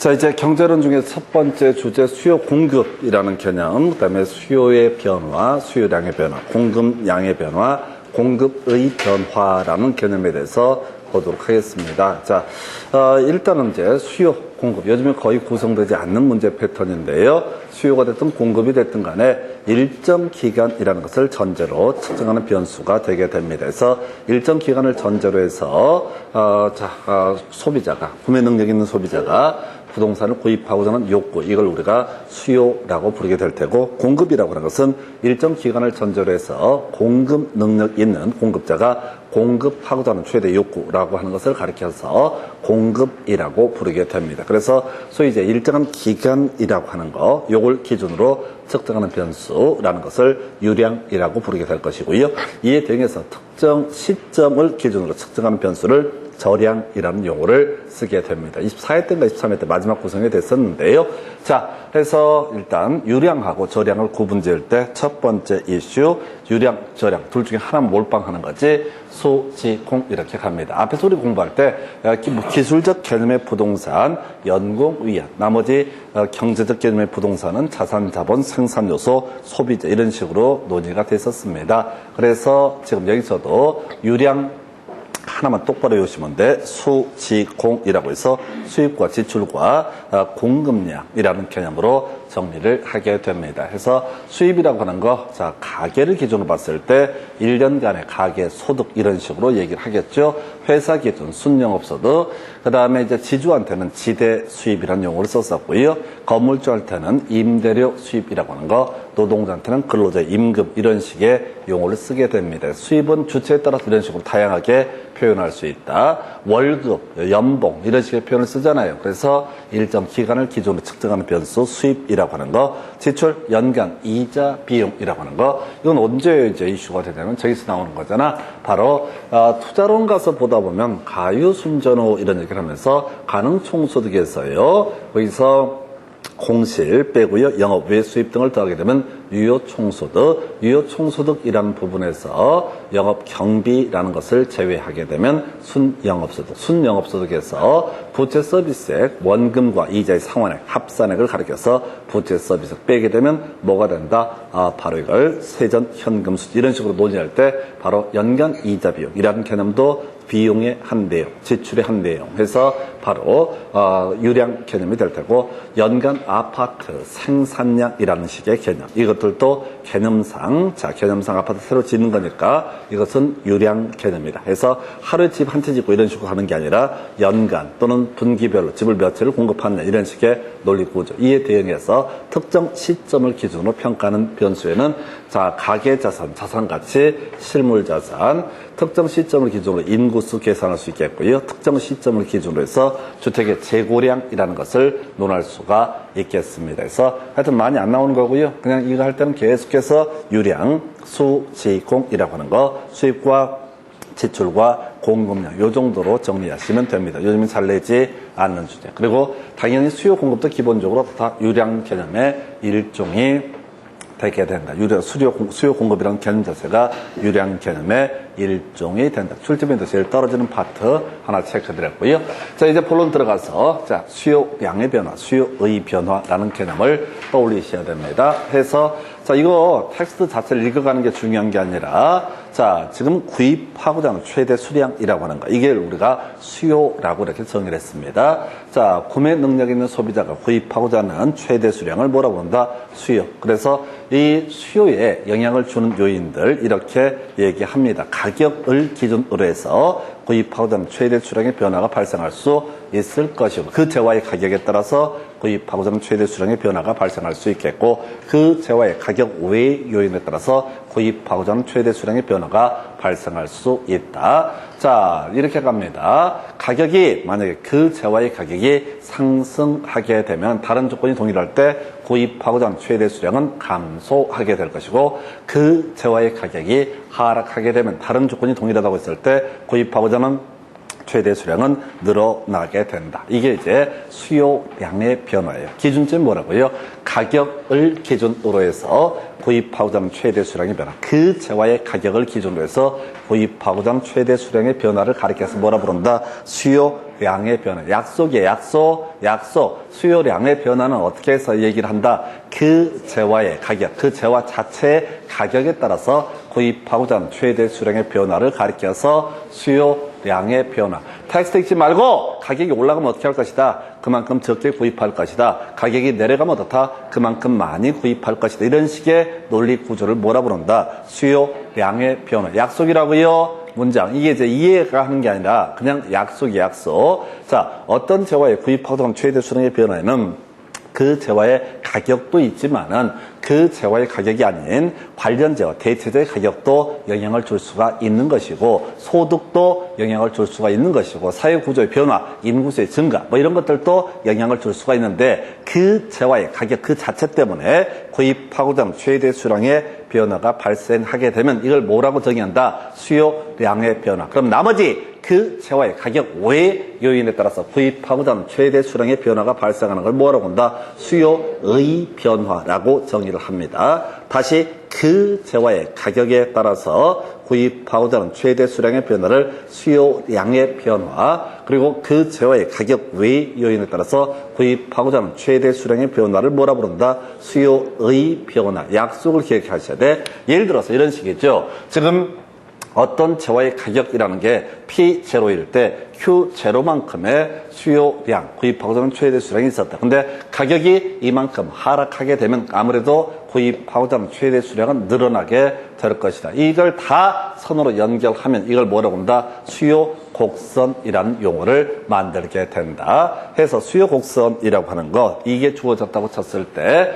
자, 이제 경제론 중에 첫 번째 주제 수요 공급이라는 개념, 그다음에 수요의 변화, 수요량의 변화, 공급량의 변화, 공급의 변화라는 개념에 대해서 보도록 하겠습니다. 자, 일단은 이제 수요, 공급, 요즘에 거의 구성되지 않는 문제 패턴인데요. 수요가 됐든 공급이 됐든 간에 일정 기간이라는 것을 전제로 측정하는 변수가 되게 됩니다. 그래서 일정 기간을 전제로 해서 소비자가, 구매 능력 있는 소비자가 부동산을 구입하고자 하는 욕구, 이걸 우리가 수요라고 부르게 될 테고, 공급이라고 하는 것은 일정 기간을 전제로 해서 공급 능력 있는 공급자가 공급하고자 하는 최대 욕구라고 하는 것을 가리켜서 공급이라고 부르게 됩니다. 그래서 소위 이제 일정한 기간이라고 하는 거, 요걸 기준으로 측정하는 변수라는 것을 유량이라고 부르게 될 것이고요. 이에 대응해서 특정 시점을 기준으로 측정하는 변수를 저량이라는 용어를 쓰게 됩니다. 24회 때인가 23회 때 마지막 구성이 됐었는데요. 자, 그래서 일단 유량하고 저량을 구분지을 때 첫 번째 이슈, 유량, 저량 둘 중에 하나만 몰빵하는 거지 수, 지, 공 이렇게 갑니다. 앞에서 우리 공부할 때 기술적 개념의 부동산, 연공, 위안, 나머지 경제적 개념의 부동산은 자산, 자본, 생산 요소, 소비자 이런 식으로 논의가 됐었습니다. 그래서 지금 여기서도 유량 하나만 똑바로 외우시면 돼. 수, 지, 공이라고 해서 수입과 지출과 공급량이라는 개념으로 정리를 하게 됩니다. 그래서 수입이라고 하는 거, 자, 가계를 기준으로 봤을 때 1년간의 가계 소득 이런 식으로 얘기를 하겠죠. 회사 기준 순영업소득, 그 다음에 이제 지주한테는 지대 수입이라는 용어를 썼었고요. 건물주한테는 임대료 수입이라고 하는 거, 노동자한테는 근로자 임금 이런 식의 용어를 쓰게 됩니다. 수입은 주체에 따라서 이런 식으로 다양하게 표현할 수 있다. 월급, 연봉 이런 식의 표현을 쓰잖아요. 그래서 일정 기간을 기준으로 측정하는 변수 수입이라고 하는 거, 지출, 연간, 이자, 비용이라고 하는 거, 이건 언제 이제 이슈가 되냐면 저기서 나오는 거잖아. 바로 투자론 가서 보다 보면 가유순전후 이런 얘기를 하면서 가능총소득에서요. 거기서 공실 빼고요. 영업 외 수입 등을 더하게 되면 유효총소득, 유효총소득이라는 부분에서 영업 경비라는 것을 제외하게 되면 순영업소득, 순영업소득에서 부채 서비스액, 원금과 이자의 상환액, 합산액을 가리켜서 부채 서비스액 빼게 되면 뭐가 된다? 바로 이걸 세전 현금 수지 이런 식으로 논의할 때 바로 연간 이자 비용이라는 개념도 비용의 한 내용, 지출의 한 내용 해서 바로 유량 개념이 될 테고, 연간 아파트 생산량이라는 식의 개념, 이것들도 개념상, 자, 개념상 아파트 새로 짓는 거니까 이것은 유량 개념이다. 해서 하루에 집 한 채 짓고 이런 식으로 하는 게 아니라 연간 또는 분기별로 집을 몇 채를 공급하느냐 이런 식의 논리 구조, 이에 대응해서 특정 시점을 기준으로 평가하는 변수에는 자, 가계자산, 자산가치, 실물자산, 특정 시점을 기준으로 인구수 계산할 수 있겠고요. 특정 시점을 기준으로 해서 주택의 재고량이라는 것을 논할 수가 있겠습니다. 그래서 하여튼 많이 안 나오는 거고요. 그냥 이거 할 때는 계속해서 유량, 수, 지, 공이라고 하는 거, 수입과 지출과 공급량 요 정도로 정리하시면 됩니다. 요즘은 잘 내지 않는 주제. 그리고 당연히 수요 공급도 기본적으로 다 유량 개념의 일종이 되게 된다. 수요 공급이라는 개념 자체가 유량 개념의 일종이 된다. 출제면도 제일 떨어지는 파트 하나 체크드렸고요. 자, 이제 본론 들어가서 자, 수요량의 변화, 수요의 변화라는 개념을 떠올리셔야 됩니다. 해서 자, 이거 텍스트 자체를 읽어가는 게 중요한 게 아니라 자, 지금 구입하고자 하는 최대 수량이라고 하는 거, 이게 우리가 수요라고 이렇게 정의를 했습니다. 자, 구매 능력 있는 소비자가 구입하고자 하는 최대 수량을 뭐라고 한다? 수요. 그래서 이 수요에 영향을 주는 요인들 이렇게 얘기합니다. 가격을 기준으로 해서 구입하고자 하는 최대 수량의 변화가 발생할 수 있을 것이고, 그 재화의 가격에 따라서 구입하고자 하는 최대 수량의 변화가 발생할 수 있겠고, 그 재화의 가격 외의 요인에 따라서 구입하고자 하는 최대 수량의 변화가 발생할 수 있다. 자, 이렇게 갑니다. 가격이 만약에 그 재화의 가격이 상승하게 되면 다른 조건이 동일할 때 구입하고자 하는 최대 수량은 감소하게 될 것이고, 그 재화의 가격이 하락하게 되면 다른 조건이 동일하다고 했을 때 구입하고자 하는 최대 수량은 늘어나게 된다. 이게 이제 수요량의 변화예요. 기준점이 뭐라고요? 가격을 기준으로 해서 구입하고자 하는 최대 수량의 변화. 그 재화의 가격을 기준으로 해서 구입하고자 하는 최대 수량의 변화를 가리켜서 뭐라 부른다? 수요 수요량의 변화. 약속이에요. 약속. 수요량의 변화는 어떻게 해서 얘기를 한다? 그 재화의 가격, 그 재화 자체의 가격에 따라서 구입하고자 하는 최대 수량의 변화를 가리켜서 수요량의 변화. 텍스트 읽지 말고 가격이 올라가면 어떻게 할 것이다? 그만큼 적게 구입할 것이다. 가격이 내려가면 어떻다? 그만큼 많이 구입할 것이다. 이런 식의 논리 구조를 뭐라 부른다? 수요량의 변화. 약속이라고요? 문장. 이게 이제 이해가 하는 게 아니라 그냥 약속. 자, 어떤 재화에 구입하고자 하는 최대 수량의 변화에는 그 재화의 가격도 있지만은 그 재화의 가격이 아닌 관련 재화, 대체재의 가격도 영향을 줄 수가 있는 것이고, 소득도 영향을 줄 수가 있는 것이고, 사회구조의 변화, 인구수의 증가, 뭐 이런 것들도 영향을 줄 수가 있는데, 그 재화의 가격 그 자체 때문에 구입하고자 하는 최대 수량의 변화가 발생하게 되면 이걸 뭐라고 정의한다? 수요량의 변화. 그럼 나머지 그 재화의 가격 외의 요인에 따라서 구입하고자 하는 최대 수량의 변화가 발생하는 걸 뭐라고 한다? 수요의 변화라고 정의를 합니다. 다시 그 재화의 가격에 따라서 구입하고자 하는 최대 수량의 변화를 수요량의 변화, 그리고 그 재화의 가격 외의 요인에 따라서 구입하고자 하는 최대 수량의 변화를 뭐라 부른다? 수요의 변화. 약속을 기억하셔야 돼. 예를 들어서 이런 식이죠. 지금 어떤 재화의 가격이라는 게 P0일 때 Q0만큼의 수요량, 구입하고자 하는 최대 수량이 있었다. 근데 가격이 이만큼 하락하게 되면 아무래도 구입하고자 하는 최대 수량은 늘어나게 될 것이다. 이걸 다 선으로 연결하면 이걸 뭐라고 한다? 수요 곡선이라는 용어를 만들게 된다. 해서 수요 곡선이라고 하는 것, 이게 주어졌다고 쳤을 때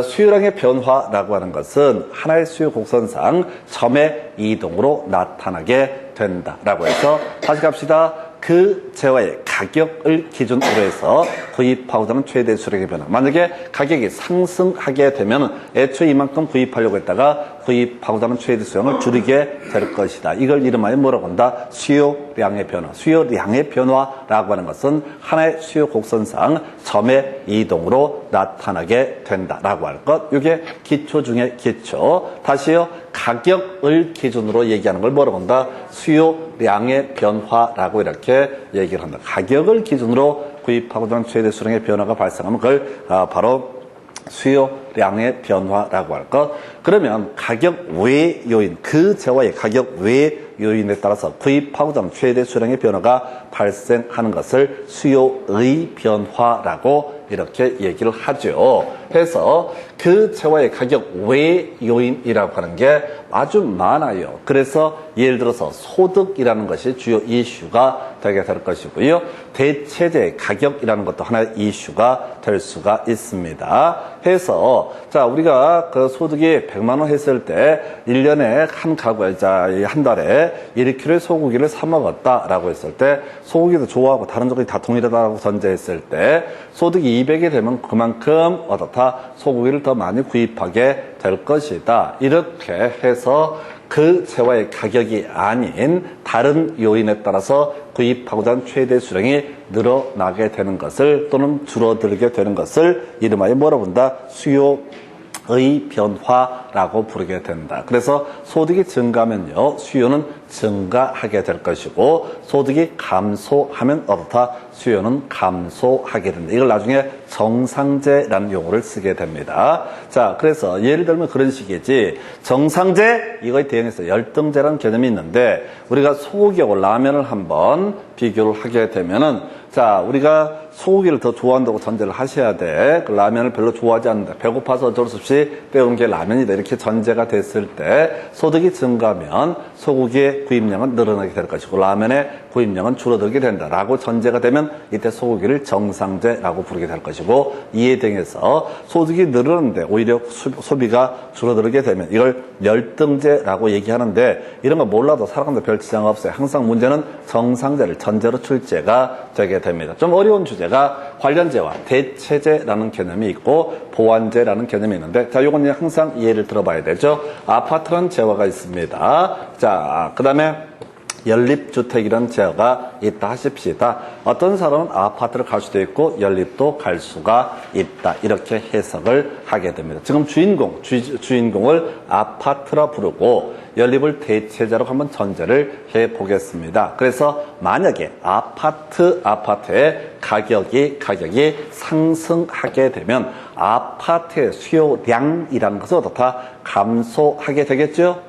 수요량의 변화라고 하는 것은 하나의 수요 곡선상 점의 이동으로 나타나게 된다라고 해서 다시 갑시다. 그 재화의 가격을 기준으로 해서 구입하고자 하는 최대 수량의 변화. 만약에 가격이 상승하게 되면 애초에 이만큼 구입하려고 했다가 구입하고자 하는 최대 수량을 줄이게 될 것이다. 이걸 이름하여 뭐라고 한다? 수요량의 변화. 수요량의 변화라고 하는 것은 하나의 수요 곡선상 점의 이동으로 나타나게 된다라고 할 것. 이게 기초 중에 기초. 다시요. 가격을 기준으로 얘기하는 걸 뭐라고 한다? 수요량의 변화라고 이렇게 얘기를 한다. 가격을 기준으로 구입하고자 하는 최대 수량의 변화가 발생하면 그걸 바로 수요량의 변화라고 할 것. 그러면 가격 외 요인, 그 재화의 가격 외 요인에 따라서 구입하고자 하는 최대 수량의 변화가 발생하는 것을 수요의 변화라고 이렇게 얘기를 하죠. 해서 그 재화의 가격 외 요인이라고 하는 게 아주 많아요. 그래서 예를 들어서 소득이라는 것이 주요 이슈가 되게 될 것이고요. 대체재 가격이라는 것도 하나의 이슈가 될 수가 있습니다. 해서 자, 우리가 그 소득이 100만 원 했을 때 1년에 한 가구에 한 달에 1kg의 소고기를 사 먹었다라고 했을 때 소고기도 좋아하고 다른 조건이 다 동일하다고 전제했을 때 소득이 200이 되면 그만큼 어떻다? 소고기를 더 많이 구입하게 될 것이다. 이렇게 해서 그 재화의 가격이 아닌 다른 요인에 따라서 구입하고자 하는 최대 수량이 늘어나게 되는 것을 또는 줄어들게 되는 것을 이름하여 뭐라고 한다? 수요의 변화라고 부르게 된다. 그래서 소득이 증가하면요, 수요는 증가하게 될 것이고, 소득이 감소하면 어떻다? 수요는 감소하게 된다. 이걸 나중에 정상제라는 용어를 쓰게 됩니다. 자, 그래서 예를 들면 그런 식이지. 정상제, 이거에 대응해서 열등제라는 개념이 있는데, 우리가 소고기하고 라면을 한번 비교를 하게 되면은, 자, 우리가 소고기를 더 좋아한다고 전제를 하셔야 돼. 그 라면을 별로 좋아하지 않는다. 배고파서 어쩔 수 없이 때우는 게 라면이다. 이렇게 전제가 됐을 때 소득이 증가하면 소고기의 구입량은 늘어나게 될 것이고 라면의 구입량은 줄어들게 된다라고 전제가 되면 이때 소고기를 정상제라고 부르게 될 것이고, 이에 대해서 소득이 늘어나는데 오히려 소비가 줄어들게 되면 이걸 열등제라고 얘기하는데, 이런 거 몰라도 살아가는데 별 지장 없어요. 항상 문제는 정상제를 전제로 출제가 되게 됩니다. 좀 어려운 주제가 관련제와 대체제라는 개념이 있고 보완제라는 개념이 있는데, 자, 요건 항상 이해를 들어봐야 되죠. 아파트라는 재화가 있습니다. 자, 그 다음에 연립주택이라는 제어가 있다 하십시다. 어떤 사람은 아파트를 갈 수도 있고 연립도 갈 수가 있다. 이렇게 해석을 하게 됩니다. 지금 주인공을 아파트라 부르고 연립을 대체제로 한번 전제를 해 보겠습니다. 그래서 만약에 아파트의 가격이 상승하게 되면 아파트의 수요량이라는 것은 어떻다? 감소하게 되겠죠?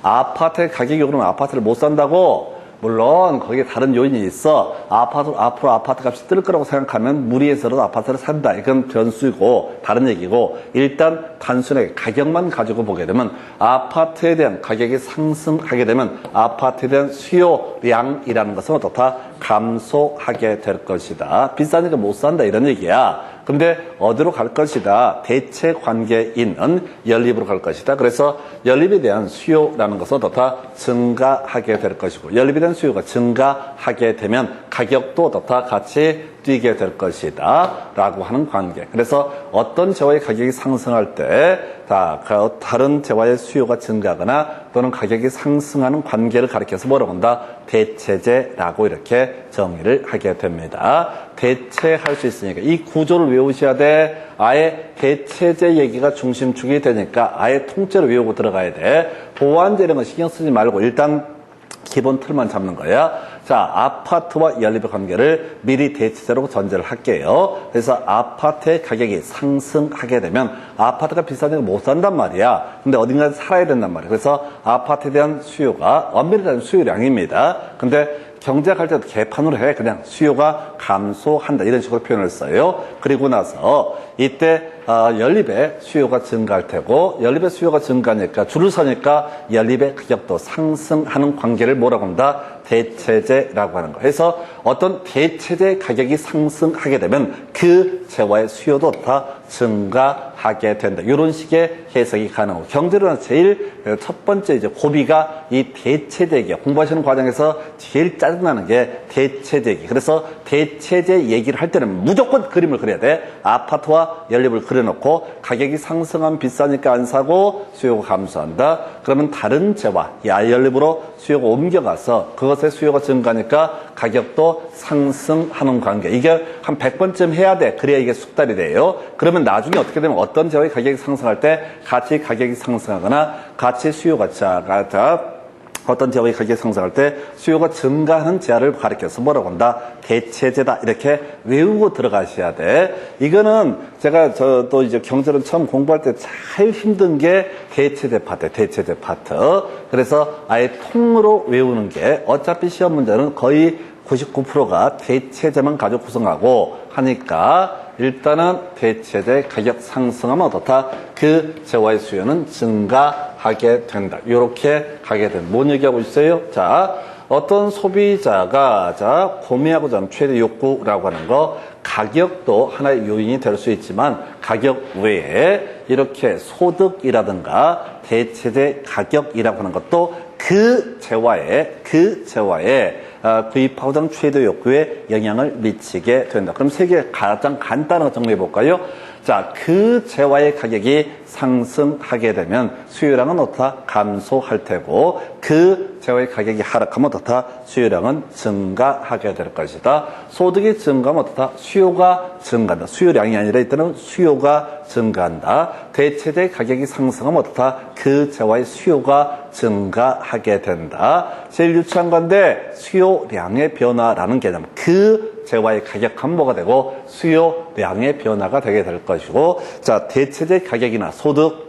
아파트의 가격이 오르면 아파트를 못 산다고? 물론 거기에 다른 요인이 있어. 앞으로 아파트 값이 뜰 거라고 생각하면 무리해서라도 아파트를 산다. 이건 변수이고 다른 얘기고, 일단 단순하게 가격만 가지고 보게 되면 아파트에 대한 가격이 상승하게 되면 아파트에 대한 수요량이라는 것은 어떻다? 감소하게 될 것이다. 비싸니까 못 산다 이런 얘기야. 근데 어디로 갈 것이다? 대체 관계에 있는 연립으로 갈 것이다. 그래서 연립에 대한 수요라는 것은 어떻다? 증가하게 될 것이고, 연립에 대한 수요가 증가하게 되면 가격도 어떻다? 같이 뛰게 될 것이다 라고 하는 관계. 그래서 어떤 재화의 가격이 상승할 때 다른 재화의 수요가 증가하거나 또는 가격이 상승하는 관계를 가리켜서 뭐라고 한다? 대체제라고 이렇게 정의를 하게 됩니다. 대체할 수 있으니까 이 구조를 외우셔야 돼. 아예 대체제 얘기가 중심축이 되니까 아예 통째로 외우고 들어가야 돼. 보완제 이런 거 신경 쓰지 말고 일단 기본 틀만 잡는 거야. 자, 아파트와 연립의 관계를 미리 대체제로 전제를 할게요. 그래서 아파트의 가격이 상승하게 되면 아파트가 비싸니까 못 산단 말이야. 근데 어딘가에 살아야 된단 말이야. 그래서 아파트에 대한 수요가 엄밀히 따지면 수요량입니다. 근데 경제할 때도 개판으로 해. 그냥 수요가 감소한다. 이런 식으로 표현을 써요. 그리고 나서 이때 연립의 수요가 증가할 테고, 연립의 수요가 증가하니까 줄을 서니까 연립의 가격도 상승하는 관계를 뭐라고 한다? 대체제라고 하는 거. 그래서 어떤 대체제 가격이 상승하게 되면 그 재화의 수요도 다 증가하게 된다. 이런 식의 해석이 가능하고, 경제론은 제일 첫 번째 이제 고비가 이 대체제기. 공부하시는 과정에서 제일 짜증나는 게 대체제기. 그래서 대체제 얘기를 할 때는 무조건 그림을 그려야 돼. 아파트와 연립을 그려놓고 가격이 상승하면 비싸니까 안 사고 수요가 감소한다. 그러면 다른 재화, 연립으로 수요가 옮겨가서 그것의 수요가 증가하니까 가격도 상승하는 관계. 이게 한 100번쯤 해야 돼. 그래야 이게 숙달이 돼요. 그러면 나중에 어떻게 되면 어떤 재화의 가격이 상승할 때 같이 가격이 상승하거나 같이 수요가 어떤 재화의 가격이 상승할 때 수요가 증가하는 재화를 가리켜서 뭐라고 한다? 대체제다. 이렇게 외우고 들어가셔야 돼. 이거는 제가 또 이제 경제론 처음 공부할 때 제일 힘든 게 대체제 파트. 그래서 아예 통으로 외우는 게, 어차피 시험 문제는 거의 99%가 대체제만 가지고 구성하고 하니까 일단은 대체제 가격 상승하면 어떻다? 그 재화의 수요는 증가하게 된다. 이렇게 가게 된다. 뭔 얘기하고 있어요? 자, 어떤 소비자가 구매하고자 하는 최대 욕구라고 하는 거, 가격도 하나의 요인이 될 수 있지만 가격 외에 이렇게 소득이라든가 대체제 가격이라고 하는 것도 그 재화의 구입하고자 하는 최대 욕구에 영향을 미치게 된다. 그럼 세 개 가장 간단한 거 정리해 볼까요? 자, 그 재화의 가격이 상승하게 되면 수요량은 어떻다? 감소할 테고, 그 재화의 가격이 하락하면 어떻다? 수요량은 증가하게 될 것이다. 소득이 증가하면 어떻다? 수요가 증가한다. 수요량이 아니라 이때는 수요가 증가한다. 대체제 가격이 상승하면 어떻다? 그 재화의 수요가 증가하게 된다. 제일 유치한 건데 수요량의 변화라는 개념. 그 재화의 가격은 뭐가 되고 수요량의 변화가 되게 될 것이고, 자, 대체제 가격이나 소득,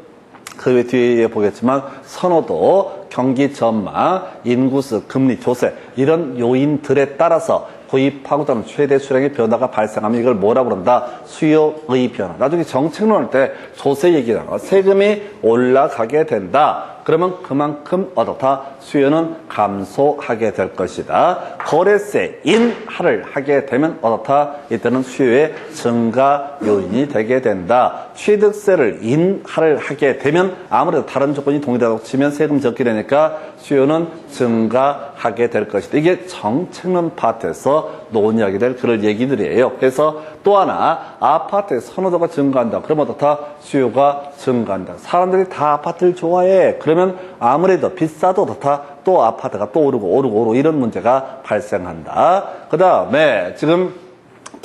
그 외 뒤에 보겠지만 선호도, 경기 전망, 인구수, 금리, 조세 이런 요인들에 따라서 구입하고자 하는 최대 수량의 변화가 발생하면 이걸 뭐라고 그런다? 수요의 변화. 나중에 정책론 할 때 조세 얘기잖아. 세금이 올라가게 된다. 그러면 그만큼 어떻다? 수요는 감소하게 될 것이다. 거래세 인하를 하게 되면 어떻다? 이때는 수요의 증가 요인이 되게 된다. 취득세를 인하를 하게 되면 아무래도 다른 조건이 동일하다고 치면 세금 적게 되니까 수요는 증가하게 될 것이다. 이게 정책론 파트에서 논의하게 될 그런 얘기들이에요. 그래서 또 하나, 아파트의 선호도가 증가한다. 그러면 어떻다? 수요가 증가한다. 사람들이 다 아파트를 좋아해. 그러면 아무래도 비싸도 어떻다? 또 아파트가 또 오르고 이런 문제가 발생한다. 그 다음에 지금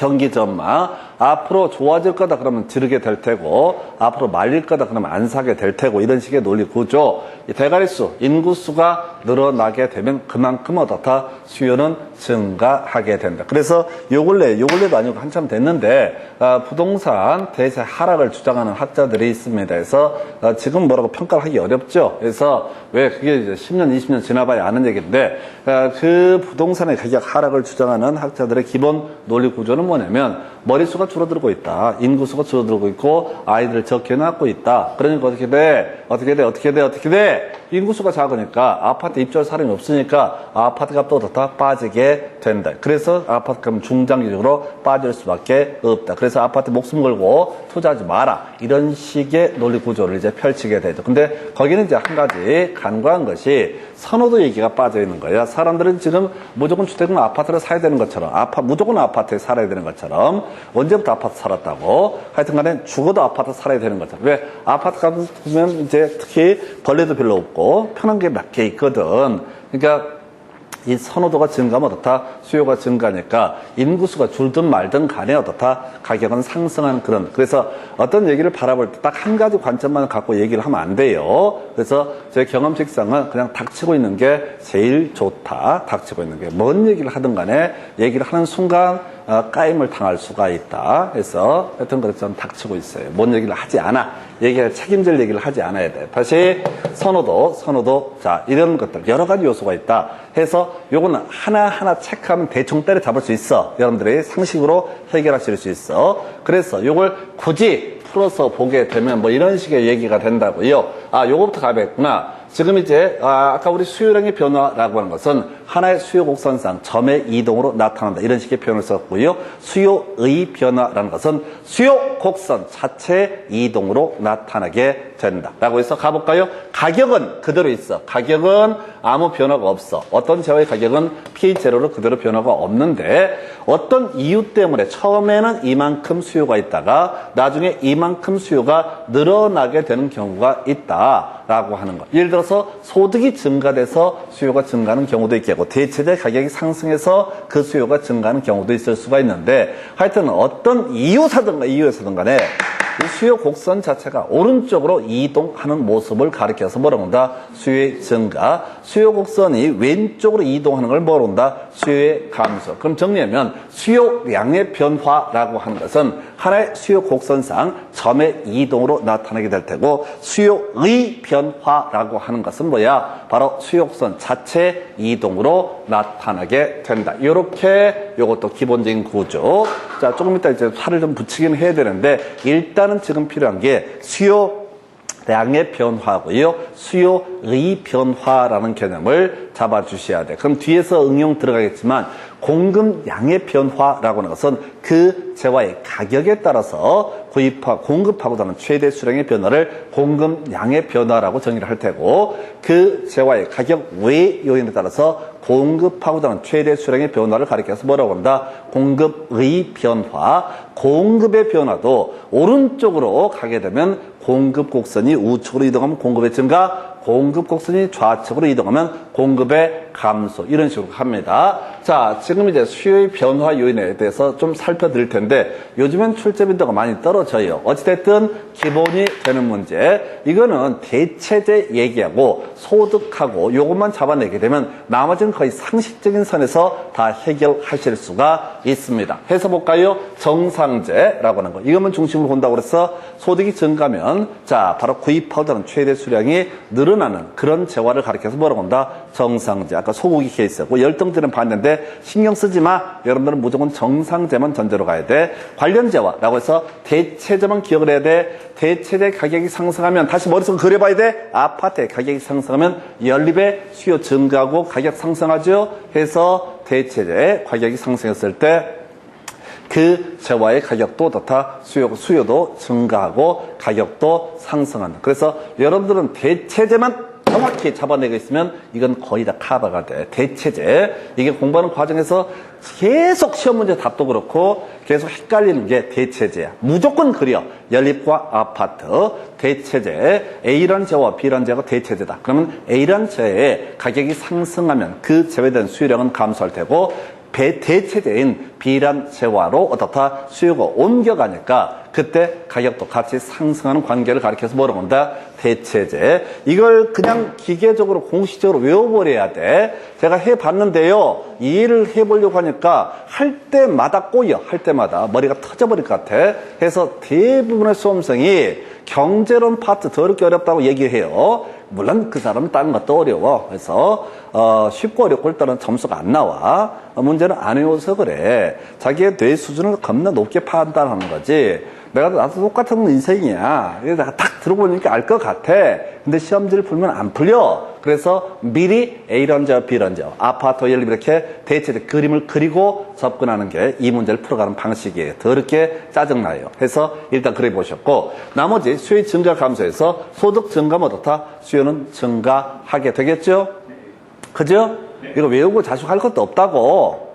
경기 전망, 앞으로 좋아질 거다 그러면 지르게 될 테고, 앞으로 말릴 거다 그러면 안 사게 될 테고, 이런 식의 논리 구조. 이 대가리수, 인구수가 늘어나게 되면 그만큼 어떻다? 수요는 증가하게 된다. 그래서 요 근래도 아니고 한참 됐는데, 부동산 대세 하락을 주장하는 학자들이 있습니다. 그래서 지금 뭐라고 평가를 하기 어렵죠. 그래서 왜 그게 이제 10년, 20년 지나봐야 아는 얘기인데, 그 부동산의 가격 하락을 주장하는 학자들의 기본 논리 구조는 뭐냐면, 머릿수가 줄어들고 있다. 인구수가 줄어들고 있고, 아이들을 적게 낳고 있다. 그러니까 어떻게 돼? 인구수가 작으니까, 아파트 입주할 사람이 없으니까, 아파트 값도 더 빠지게 된다. 그래서 아파트 값은 중장기적으로 빠질 수밖에 없다. 그래서 아파트 목숨 걸고 투자하지 마라. 이런 식의 논리 구조를 이제 펼치게 되죠. 근데 거기는 이제 한 가지 간과한 것이 선호도 얘기가 빠져 있는 거예요. 사람들은 지금 무조건 주택은 아파트를 사야 되는 것처럼, 무조건 아파트에 살아야 되는 것처럼, 언제부터 아파트 살았다고? 하여튼 간에 죽어도 아파트 살아야 되는 것처럼. 왜? 아파트 가면 이제 특히 벌레도 별로 없고, 편한 게 몇 개 있거든. 그러니까, 이 선호도가 증가하면 어떻다? 수요가 증가하니까 인구수가 줄든 말든 간에 어떻다? 가격은 상승하는 그런. 그래서 어떤 얘기를 바라볼 때 딱 한 가지 관점만 갖고 얘기를 하면 안 돼요. 그래서 제 경험칙상은 그냥 닥치고 있는 게 제일 좋다. 닥치고 있는 게. 뭔 얘기를 하든 간에 얘기를 하는 순간 까임을 당할 수가 있다. 그래서 하여튼 그래서 저는 닥치고 있어요. 뭔 얘기를 하지 않아. 책임질 얘기를 하지 않아야 돼. 다시 선호도. 자, 이런 것들 여러 가지 요소가 있다. 해서 요거는 하나하나 체크하면 대충 때려잡을 수 있어. 여러분들이 상식으로 해결하실 수 있어. 그래서 요걸 굳이 풀어서 보게 되면 뭐 이런 식의 얘기가 된다고요. 요거부터 가야겠구나. 지금 이제 아까 우리 수요량의 변화라고 하는 것은 하나의 수요 곡선상 점의 이동으로 나타난다. 이런 식의 표현을 썼고요. 수요의 변화라는 것은 수요 곡선 자체의 이동으로 나타나게 된다. 라고 해서 가볼까요? 가격은 그대로 있어. 가격은 아무 변화가 없어. 어떤 재화의 가격은 P0로 그대로 변화가 없는데 어떤 이유 때문에 처음에는 이만큼 수요가 있다가 나중에 이만큼 수요가 늘어나게 되는 경우가 있다라고 하는 것. 예를 들어서 소득이 증가돼서 수요가 증가하는 경우도 있겠고 대체재 가격이 상승해서 그 수요가 증가하는 경우도 있을 수가 있는데 하여튼 어떤 이유에서든 간에 이 수요 곡선 자체가 오른쪽으로 이동하는 모습을 가리켜서 뭐라고 한다? 수요의 증가. 수요 곡선이 왼쪽으로 이동하는 걸 뭐라고 한다? 수요의 감소. 그럼 정리하면 수요량의 변화라고 하는 것은 하나의 수요 곡선상 점의 이동으로 나타나게 될 테고 수요의 변화라고 하는 것은 뭐야? 바로 수요 곡선 자체의 이동으로 나타나게 된다. 이렇게 이것도 기본적인 구조. 자, 조금 이따 이제 살을 좀 붙이긴 해야 되는데 일단은 지금 필요한 게 수요량의 변화고요. 수요의 변화라는 개념을 잡아주셔야 돼. 그럼 뒤에서 응용 들어가겠지만 공급량의 변화라고 하는 것은 그 재화의 가격에 따라서 공급하고자 하는 최대 수량의 변화를 공급량의 변화라고 정의를 할 테고 그 재화의 가격 외의 요인에 따라서 공급하고자 하는 최대 수량의 변화를 가리켜서 뭐라고 한다? 공급의 변화. 공급의 변화도 오른쪽으로 가게 되면 공급 곡선이 우측으로 이동하면 공급의 증가, 공급 곡선이 좌측으로 이동하면 공급의 감소. 이런 식으로 합니다. 자, 지금 이제 수요의 변화 요인에 대해서 좀 살펴드릴 텐데 요즘엔 출제 빈도가 많이 떨어져요. 어찌됐든 기본이 되는 문제. 이거는 대체재 얘기하고 소득하고 요것만 잡아내게 되면 나머지는 거의 상식적인 선에서 다 해결하실 수가 있습니다. 해서 볼까요? 정상재라고 하는 거. 이것만 중심으로 본다고 그래서 소득이 증가하면 자, 바로 구입하고자 최대 수량이 늘어나는 그런 재화를 가리켜서 뭐라고 한다? 정상재. 아까 소고기 케이스고 열등제는 봤는데 신경 쓰지 마. 여러분들은 무조건 정상재만 전제로 가야 돼. 관련 재화라고 해서 대체재만 기억을 해야 돼. 대체재 가격이 상승하면 다시 머릿속에 그려봐야 돼. 아파트의 가격이 상승하면 연립의 수요 증가하고 가격 상승하죠. 해서 대체재 가격이 상승했을 때 그 재화의 가격도 더 수요도 증가하고 가격도 상승한다. 그래서 여러분들은 대체재만 정확히 잡아내고 있으면 이건 거의 다 커버가 돼. 대체재. 이게 공부하는 과정에서 계속 시험 문제 답도 그렇고 계속 헷갈리는 게 대체재야. 무조건 그려. 연립과 아파트. 대체재. A라는 재와 B라는 재가 대체재다. 그러면 A라는 재의 가격이 상승하면 그 재에 대한 수요량은 감소할 테고 대체제인 비란재화로 어떻다 수요가 옮겨가니까 그때 가격도 같이 상승하는 관계를 가리켜서 뭐라고 한다? 대체제. 이걸 그냥 기계적으로 공식적으로 외워버려야 돼. 제가 해봤는데요. 이해를 해보려고 하니까 할 때마다 꼬여. 할 때마다 머리가 터져버릴 것 같아. 해서 대부분의 수험생이 경제론 파트 더럽게 어렵다고 얘기해요. 물론 그 사람은 다른 것도 어려워. 그래서 쉽고 어렵고 일단은 점수가 안 나와. 문제는 안 외워서 그래. 자기의 뇌 수준을 겁나 높게 판단하는 거지. 나도 똑같은 인생이야. 내가 딱 들어보니까 알 것 같아. 근데 시험지를 풀면 안 풀려. 그래서 미리 A런저, B런저, 아파트 예를 이렇게 대체제 그림을 그리고 접근하는 게 이 문제를 풀어가는 방식이에요. 더럽게 짜증나요. 해서 일단 그래 보셨고, 나머지 수요 증가 감소해서 소득 증가면 어떻다? 수요는 증가하게 되겠죠? 그죠? 이거 외우고 자식할 것도 없다고.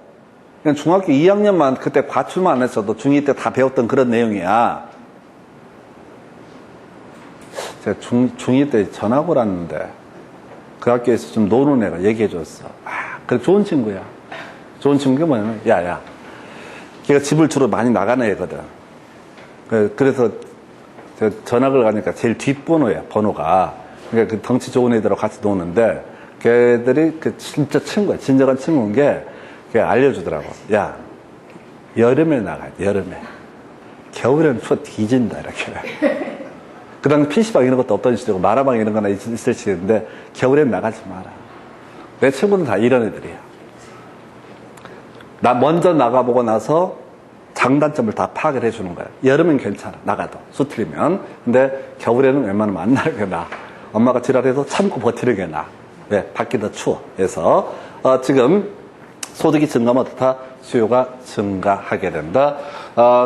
그냥 중학교 2학년만 그때 과출만 안 했어도 중2 때 다 배웠던 그런 내용이야. 제가 중2 때 전학을 왔는데 그 학교에서 좀 노는 애가 얘기해 줬어. 그래 좋은 친구야. 좋은 친구가 뭐냐면 야야 걔가 집을 주로 많이 나가는 애거든. 그래서 제가 전학을 가니까 제일 뒷번호야. 번호가. 그러니까 그 덩치 좋은 애들하고 같이 노는데 걔들이 그 진짜 친구야. 진정한 친구인 게 알려주더라고. 야, 여름에 나가야 돼, 여름에. 겨울에는 추워 뒤진다, 이렇게. 그 당시 PC방 이런 것도 없던 시대고, 마라방 이런 거나 있을 시대인데, 겨울엔 나가지 마라. 내 친구는 다 이런 애들이야. 나 먼저 나가보고 나서 장단점을 다 파악을 해주는 거야. 여름엔 괜찮아, 나가도. 수 틀리면. 근데 겨울에는 웬만하면 안 나가는 게 나아. 엄마가 지랄해도 참고 버티는 게 나아. 왜? 밖이 더 추워. 그래서, 지금, 소득이 증가하면 어떻다? 수요가 증가하게 된다.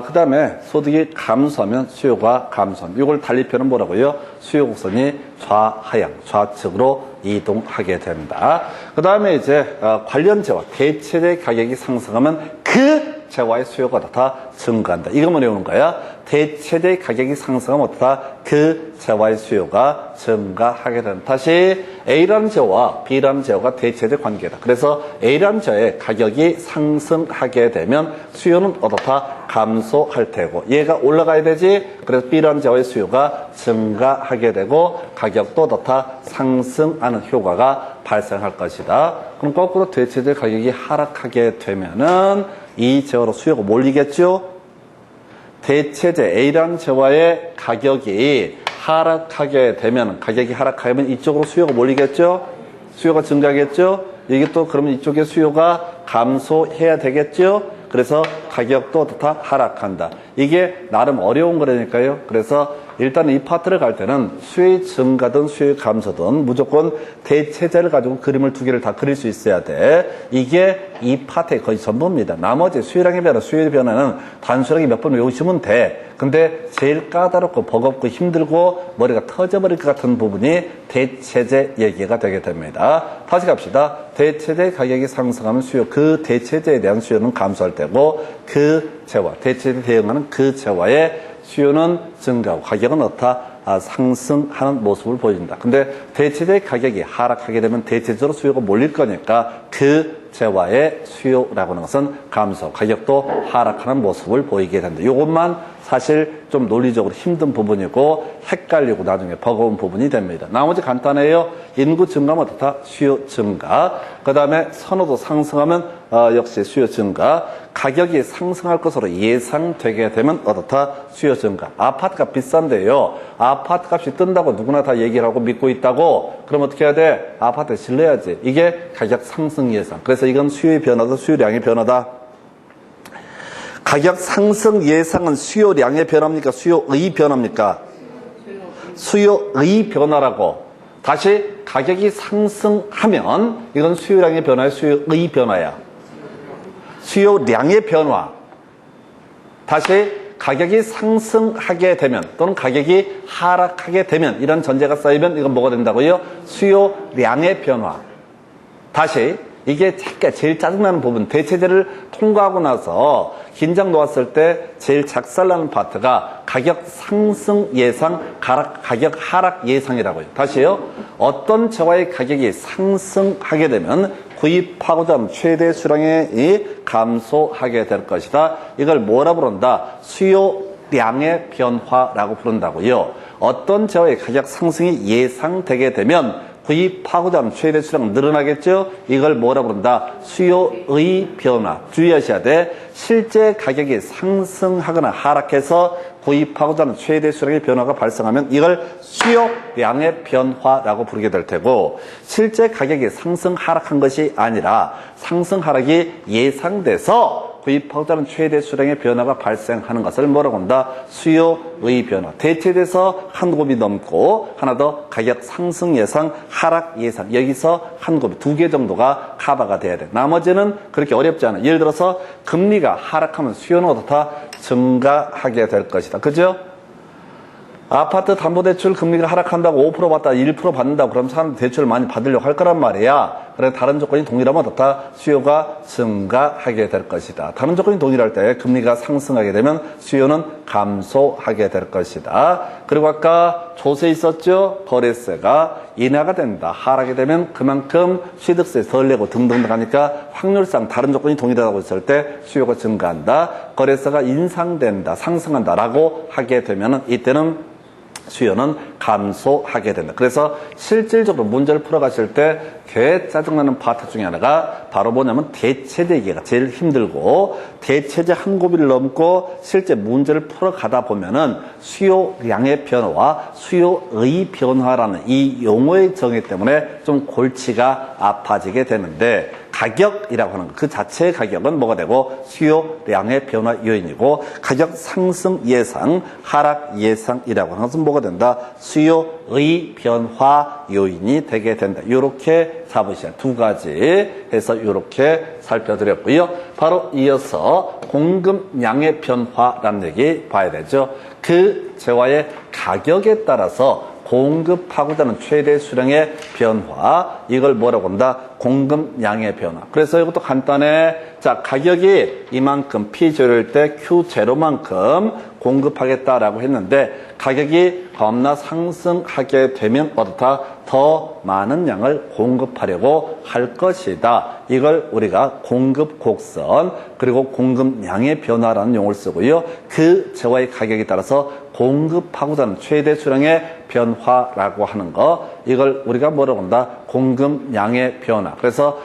그 다음에 소득이 감소하면 수요가 감소합니다. 이걸 달리표는 뭐라고요? 수요 곡선이 좌하향, 좌측으로 이동하게 된다. 그 다음에 이제 관련 재화, 대체재 가격이 상승하면 그 재화의 수요가 어떻다? 증가한다. 이것만 외우는 거야. 대체재 가격이 상승하면 어떻다? 그 재화의 수요가 증가하게 된다. 다시 A라는 재화와 B라는 재화가 대체재 관계다. 그래서 A라는 재화의 가격이 상승하게 되면 수요는 어떻다? 감소할 테고 얘가 올라가야 되지. 그래서 B라는 재화의 수요가 증가하게 되고 가격도 어떻다? 상승하는 효과가 발생할 것이다. 그럼 거꾸로 대체재 가격이 하락하게 되면은 이 재화로 수요가 몰리겠죠? 대체재 A라는 재화의 가격이 하락하게 되면, 가격이 하락하면 이쪽으로 수요가 몰리겠죠? 수요가 증가하겠죠? 이게 또 그러면 이쪽에 수요가 감소해야 되겠죠? 그래서 가격도 다 하락한다. 이게 나름 어려운 거라니까요. 그래서 일단 이 파트를 갈 때는 수요의 증가든 수요의 감소든 무조건 대체재를 가지고 그림을 두 개를 다 그릴 수 있어야 돼. 이게 이 파트의 거의 전부입니다. 나머지 수요량의 변화, 수요의 변화는 단순하게 몇 번 외우시면 돼. 근데 제일 까다롭고 버겁고 힘들고 머리가 터져버릴 것 같은 부분이 대체재 얘기가 되게 됩니다. 다시 갑시다. 대체재 가격이 상승하면 수요, 그 대체재에 대한 수요는 감소할 때고 그 재화, 대체재 대응하는 그 재화의 수요는 증가하고 가격은 어떻다? 상승하는 모습을 보여준다. 근데 대체재 가격이 하락하게 되면 대체적으로 수요가 몰릴 거니까 그 재화의 수요라고 하는 것은 감소, 가격도 하락하는 모습을 보이게 된다. 이것만 사실 좀 논리적으로 힘든 부분이고 헷갈리고 나중에 버거운 부분이 됩니다. 나머지 간단해요. 인구 증가면 어떻다? 수요 증가. 그 다음에 선호도 상승하면 역시 수요 증가. 가격이 상승할 것으로 예상되게 되면 어떻다? 수요 증가. 아파트가 비싼데요. 아파트 값이 뜬다고 누구나 다 얘기를 하고 믿고 있다고. 그럼 어떻게 해야 돼? 아파트에 질러야지. 이게 가격 상승 예상. 그래서 이건 수요의 변화다, 수요량의 변화다. 가격 상승 예상은 수요량의 변화입니까? 수요의 변화입니까? 수요의 변화라고. 다시 가격이 상승하면 이건 수요량의 변화야, 수요의 변화야. 수요량의 변화. 다시 가격이 상승하게 되면 또는 가격이 하락하게 되면 이런 전제가 쌓이면 이건 뭐가 된다고요? 수요량의 변화. 다시 이게 제일 짜증나는 부분, 대체재를 통과하고 나서 긴장 놓았을 때 제일 작살나는 파트가 가격 상승 예상, 가격 하락 예상이라고요. 다시요. 어떤 재화의 가격이 상승하게 되면 구입하고자 하는 최대 수량이 감소하게 될 것이다. 이걸 뭐라 부른다? 수요량의 변화라고 부른다고요. 어떤 재화의 가격 상승이 예상되게 되면 구입하고자 하는 최대 수량은 늘어나겠죠? 이걸 뭐라 부른다? 수요의 변화. 주의하셔야 돼. 실제 가격이 상승하거나 하락해서 구입하고자 하는 최대 수량의 변화가 발생하면 이걸 수요량의 변화라고 부르게 될 테고, 실제 가격이 상승 하락한 것이 아니라 상승 하락이 예상돼서 구입하고자 하는 최대 수량의 변화가 발생하는 것을 뭐라고 한다? 수요의 변화. 대체돼서 한 곱이 넘고 하나 더 가격 상승 예상, 하락 예상. 여기서 한 곱이 2개 정도가 커버가 돼야 돼. 나머지는 그렇게 어렵지 않아. 예를 들어서 금리가 하락하면 수요는 어떻다? 증가하게 될 것이다. 그죠? 아파트 담보대출 금리가 하락한다고 5% 받다 1% 받는다고 그럼 사람들 대출을 많이 받으려고 할 거란 말이야. 그래 다른 조건이 동일하면 어떻다? 수요가 증가하게 될 것이다. 다른 조건이 동일할 때 금리가 상승하게 되면 수요는 감소하게 될 것이다. 그리고 아까 조세 있었죠? 거래세가 인하가 된다. 하락이 되면 그만큼 취득세 덜 내고 등등등 하니까 확률상 다른 조건이 동일하다고 했을 때 수요가 증가한다. 거래세가 인상된다. 상승한다라고 하게 되면 이때는 수요는 감소하게 된다. 그래서 실질적으로 문제를 풀어가실 때 개 짜증나는 파트 중에 하나가 바로 뭐냐면 대체되기가 제일 힘들고, 대체제 한 고비를 넘고 실제 문제를 풀어가다 보면은 수요량의 변화와 수요의 변화라는 이 용어의 정의 때문에 좀 골치가 아파지게 되는데, 가격이라고 하는 그 자체의 가격은 뭐가 되고 수요량의 변화 요인이고, 가격 상승 예상, 하락 예상이라고 하는 것은 뭐가 된다? 수요의 변화 요인이 되게 된다. 이렇게 잡으셔야 2가지 해서 이렇게 살펴드렸고요. 바로 이어서 공급량의 변화라는 얘기 봐야 되죠. 그 재화의 가격에 따라서 공급하고자 하는 최대 수량의 변화, 이걸 뭐라고 한다? 공급량의 변화. 그래서 이것도 간단해. 자, 가격이 이만큼 P0일 때 Q0만큼 공급하겠다라고 했는데, 가격이 겁나 상승하게 되면 어떻다? 더 많은 양을 공급하려고 할 것이다. 이걸 우리가 공급 곡선, 그리고 공급량의 변화라는 용어를 쓰고요. 그 재화의 가격에 따라서 공급하고자 하는 최대 수량의 변화라고 하는 거, 이걸 우리가 뭐라고 한다? 공급량의 변화. 그래서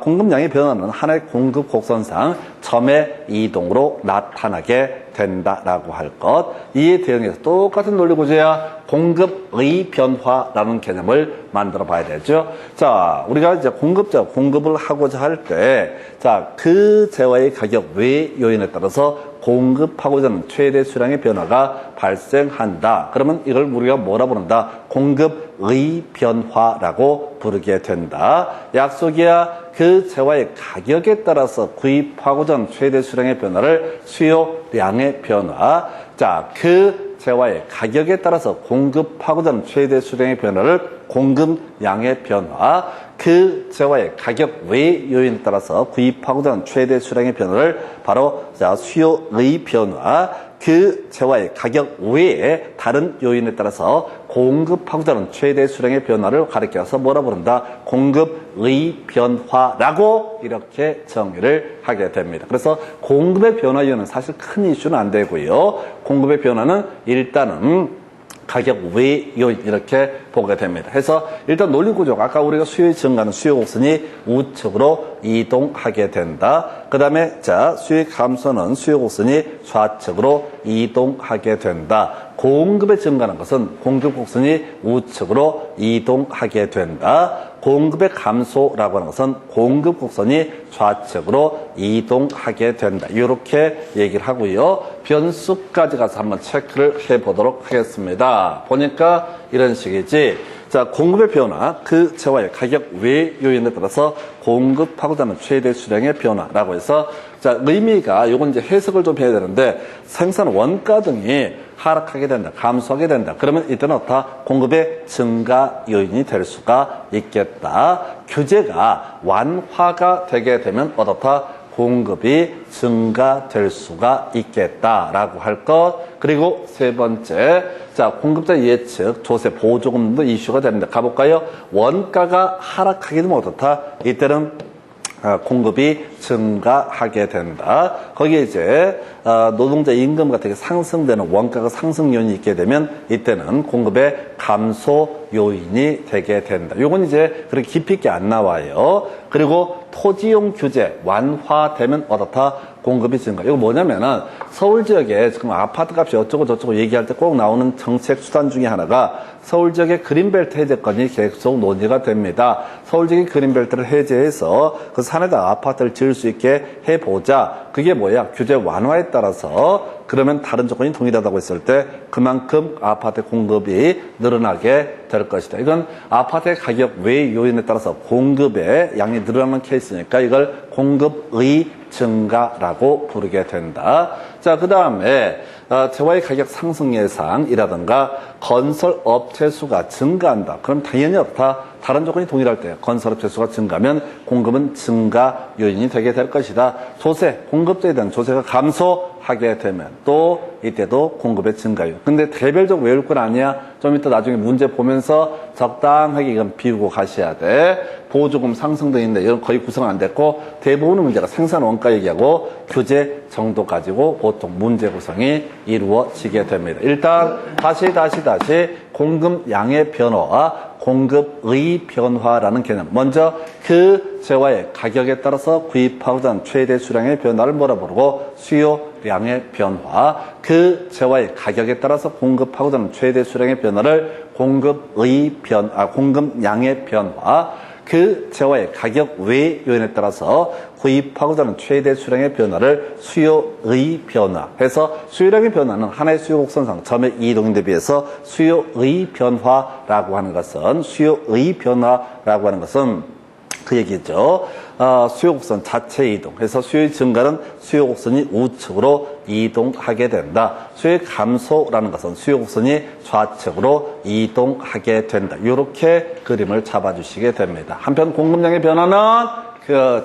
공급량의 변화는 하나의 공급 곡선상 점의 이동으로 나타나게 된다라고 할 것. 이에 대응해서 똑같은 논리구조야 공급의 변화라는 개념을 만들어 봐야 되죠. 자, 우리가 이제 공급을 하고자 할 때, 자, 그 재화의 가격 외 요인에 따라서 공급하고자 하는 최대 수량의 변화가 발생한다. 그러면 이걸 우리가 뭐라 부른다? 공급의 변화라고 부르게 된다. 약속이야. 그 재화의 가격에 따라서 구입하고자 하는 최대 수량의 변화를 수요량의 변화. 자, 그 재화의 가격에 따라서 공급하고자 하는 최대 수량의 변화를 공급량의 변화. 그 재화의 가격 외 요인에 따라서 구입하고자 하는 최대 수량의 변화를 바로 수요의 변화. 그 재화의 가격 외에 다른 요인에 따라서 공급하고자 하는 최대 수량의 변화를 가리켜서 뭐라 부른다? 공급의 변화라고 이렇게 정의를 하게 됩니다. 그래서 공급의 변화 요인은 사실 큰 이슈는 안 되고요. 공급의 변화는 일단은 가격 외 요인 이렇게 보게 됩니다. 해서 일단 논리 구조가 아까 우리가 수요의 증가는 수요 곡선이 우측으로 이동하게 된다. 그 다음에 자, 수요의 감소는 수요 곡선이 좌측으로 이동하게 된다. 공급의 증가는 것은 공급 곡선이 우측으로 이동하게 된다. 공급의 감소라고 하는 것은 공급 곡선이 좌측으로 이동하게 된다. 이렇게 얘기를 하고요. 변수까지 가서 한번 체크를 해보도록 하겠습니다. 보니까 이런 식이지. 자, 공급의 변화, 그 재화의 가격 외 요인에 따라서 공급하고자 하는 최대 수량의 변화라고 해서, 자, 의미가 요건 이제 해석을 좀 해야 되는데, 생산 원가 등이 하락하게 된다, 감소하게 된다. 그러면 이때는 어떻다? 공급의 증가 요인이 될 수가 있겠다. 규제가 완화가 되게 되면 어떻다? 공급이 증가될 수가 있겠다라고 할 것. 그리고 세 번째, 자, 공급자 예측, 조세 보조금도 이슈가 됩니다. 가볼까요? 원가가 하락하게 되면 어떻다? 이때는 공급이 증가하게 된다. 거기에 이제 노동자 임금 같은 게 상승되는 원가가 상승 요인이 있게 되면 이때는 공급의 감소 요인이 되게 된다. 요건 이제 그렇게 깊이 있게 안 나와요. 그리고 토지용 규제 완화되면 어떻다? 공급이 증가. 이거 뭐냐면은 서울 지역에 지금 아파트 값이 어쩌고 저쩌고 얘기할 때 꼭 나오는 정책 수단 중에 하나가 서울 지역의 그린벨트 해제권이 계속 논의가 됩니다. 서울 지역의 그린벨트를 해제해서 그 산에다 아파트를 지을 수 있게 해보자. 그게 뭐야? 규제 완화에 따라서 그러면 다른 조건이 동일하다고 했을 때 그만큼 아파트 공급이 늘어나게 될 것이다. 이건 아파트의 가격 외 요인에 따라서 공급의 양이 늘어나는 케이스니까 이걸 공급의 증가라고 부르게 된다. 자, 그 다음에 재화의 가격 상승 예상이라든가 건설 업체 수가 증가한다. 그럼 당연히 없다. 다른 조건이 동일할 때 건설 업체 수가 증가하면 공급은 증가 요인이 되게 될 것이다. 조세, 공급자에 대한 조세가 감소하게 되면 또 이때도 공급의 증가요. 근데 개별적 외울 건 아니야. 좀 이따 나중에 문제 보면서 적당하게 이건 비우고 가셔야 돼. 보조금 상승도 있는데 이건 거의 구성 안 됐고 대부분의 문제가 생산 원가 얘기하고 규제 정도 가지고 보통 문제 구성이 이루어지게 됩니다. 일단 다시 공급 양의 변화와 공급의 변화라는 개념. 먼저 그 재화의 가격에 따라서 구입하고자 하는 최대 수량의 변화를 뭐라 부르고 수요량의 변화. 그 재화의 가격에 따라서 공급하고자 하는 최대 수량의 변화를 공급량의 변화. 그 재화의 가격 외 요인에 따라서 구입하고자 하는 최대 수량의 변화를 수요의 변화 해서 수요량의 변화는 하나의 수요 곡선상 점의 이동에 비해서 수요의 변화라고 하는 것은 그 얘기죠. 수요 곡선 자체 이동. 그래서 수요의 증가는 수요 곡선이 우측으로 이동하게 된다. 수요의 감소라는 것은 수요 곡선이 좌측으로 이동하게 된다. 이렇게 그림을 잡아주시게 됩니다. 한편 공급량의 변화는 그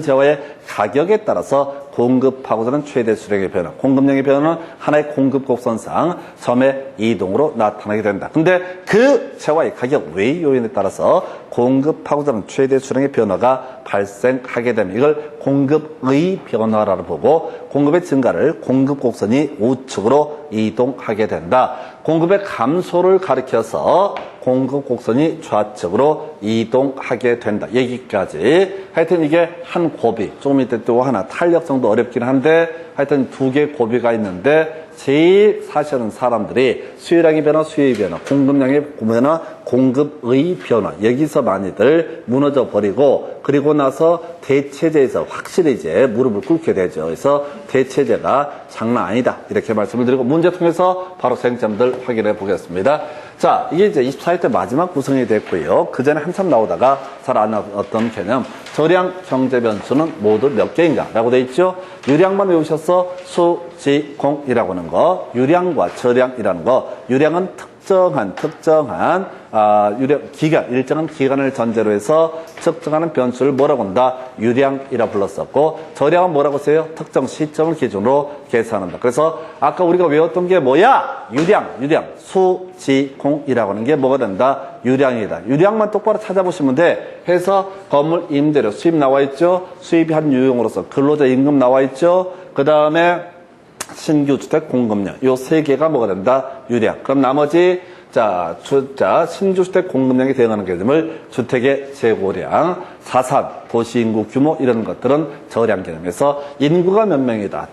재화의 가격에 따라서 공급하고자 하는 최대 수량의 변화, 공급량의 변화는 하나의 공급 곡선상 점의 이동으로 나타나게 된다. 근데 그 재화의 가격 외의 요인에 따라서 공급하고자 하는 최대 수량의 변화가 발생하게 되면 이걸 공급의 변화라고 보고 공급의 증가를 공급 곡선이 우측으로 이동하게 된다. 공급의 감소를 가리켜서 공급 곡선이 좌측으로 이동하게 된다. 여기까지. 하여튼 이게 한 고비. 조금 이따 또 하나 탄력 정도 어렵긴 한데 하여튼 두 개의 고비가 있는데 제일 사실은 사람들이 수요량의 변화, 수요의 변화, 공급량의 변화, 공급의 변화 여기서 많이들 무너져 버리고 그리고 나서 대체제에서 확실히 이제 무릎을 꿇게 되죠. 그래서 대체제가 장난 아니다 이렇게 말씀을 드리고 문제 통해서 바로 생점들 확인해 보겠습니다. 자, 이게 이제 24회 때 마지막 구성이 됐고요. 그 전에 한참 나오다가 잘 안 나왔던 개념. 저량 경제 변수는 모두 몇 개인가? 라고 돼 있죠. 유량만 외우셔서 수, 지, 공이라고 하는 거. 유량과 저량이라는 거. 유량은 특정한 기간, 일정한 기간을 전제로 해서 측정하는 변수를 뭐라고 한다? 유량이라 불렀었고, 저량은 뭐라고 써요? 특정 시점을 기준으로 계산한다. 그래서 아까 우리가 외웠던 게 뭐야? 유량, 수, 지, 공이라고 하는 게 뭐가 된다? 유량이다. 유량만 똑바로 찾아보시면 돼. 해서 건물 임대료 수입 나와 있죠? 수입이 한 유형으로서 근로자 임금 나와 있죠? 그 다음에 신규 주택 공급량. 요 세 개가 뭐가 된다? 유량. 그럼 나머지 신주택 공급량에 대응하는 개념을 주택의 재고량, 사산, 도시인구 규모 이런 것들은 저량 개념에서 인구가 몇 명이다.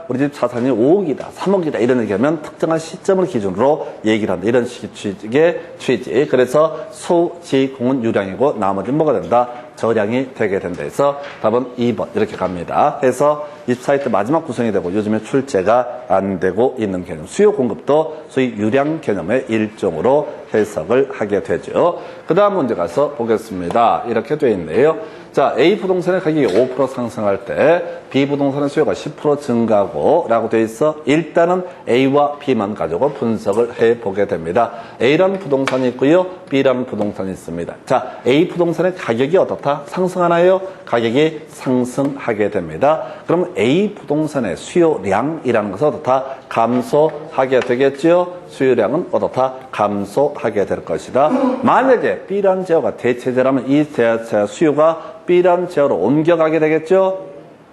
우리 집 자산이 5억이다, 3억이다 이런 얘기하면 특정한 시점을 기준으로 얘기를 한다. 이런 식의 취지. 그래서 수, 지, 공은 유량이고 나머지는 뭐가 된다? 저량이 되게 된다 해서 답은 2번 이렇게 갑니다. 해서 24회 때 마지막 구성이 되고 요즘에 출제가 안 되고 있는 개념. 수요 공급도 소위 유량 개념의 일종으로 해석을 하게 되죠. 그 다음 문제 가서 보겠습니다. 이렇게 되어 있네요. 자, A 부동산의 가격이 5% 상승할 때 B 부동산의 수요가 10% 증가하고 라고 되어 있어 일단은 A와 B만 가지고 분석을 해보게 됩니다. A라는 부동산이 있고요. B라는 부동산이 있습니다. 자, A 부동산의 가격이 어떻다? 상승하나요? 가격이 상승하게 됩니다. 그럼 A 부동산의 수요량이라는 것은 어떻다? 감소하게 되겠죠? 수요량은 어떻다? 감소하게 될 것이다. 만약에 B라는 재화가 대체제라면 이 수요가 B라는 제어로 옮겨가게 되겠죠?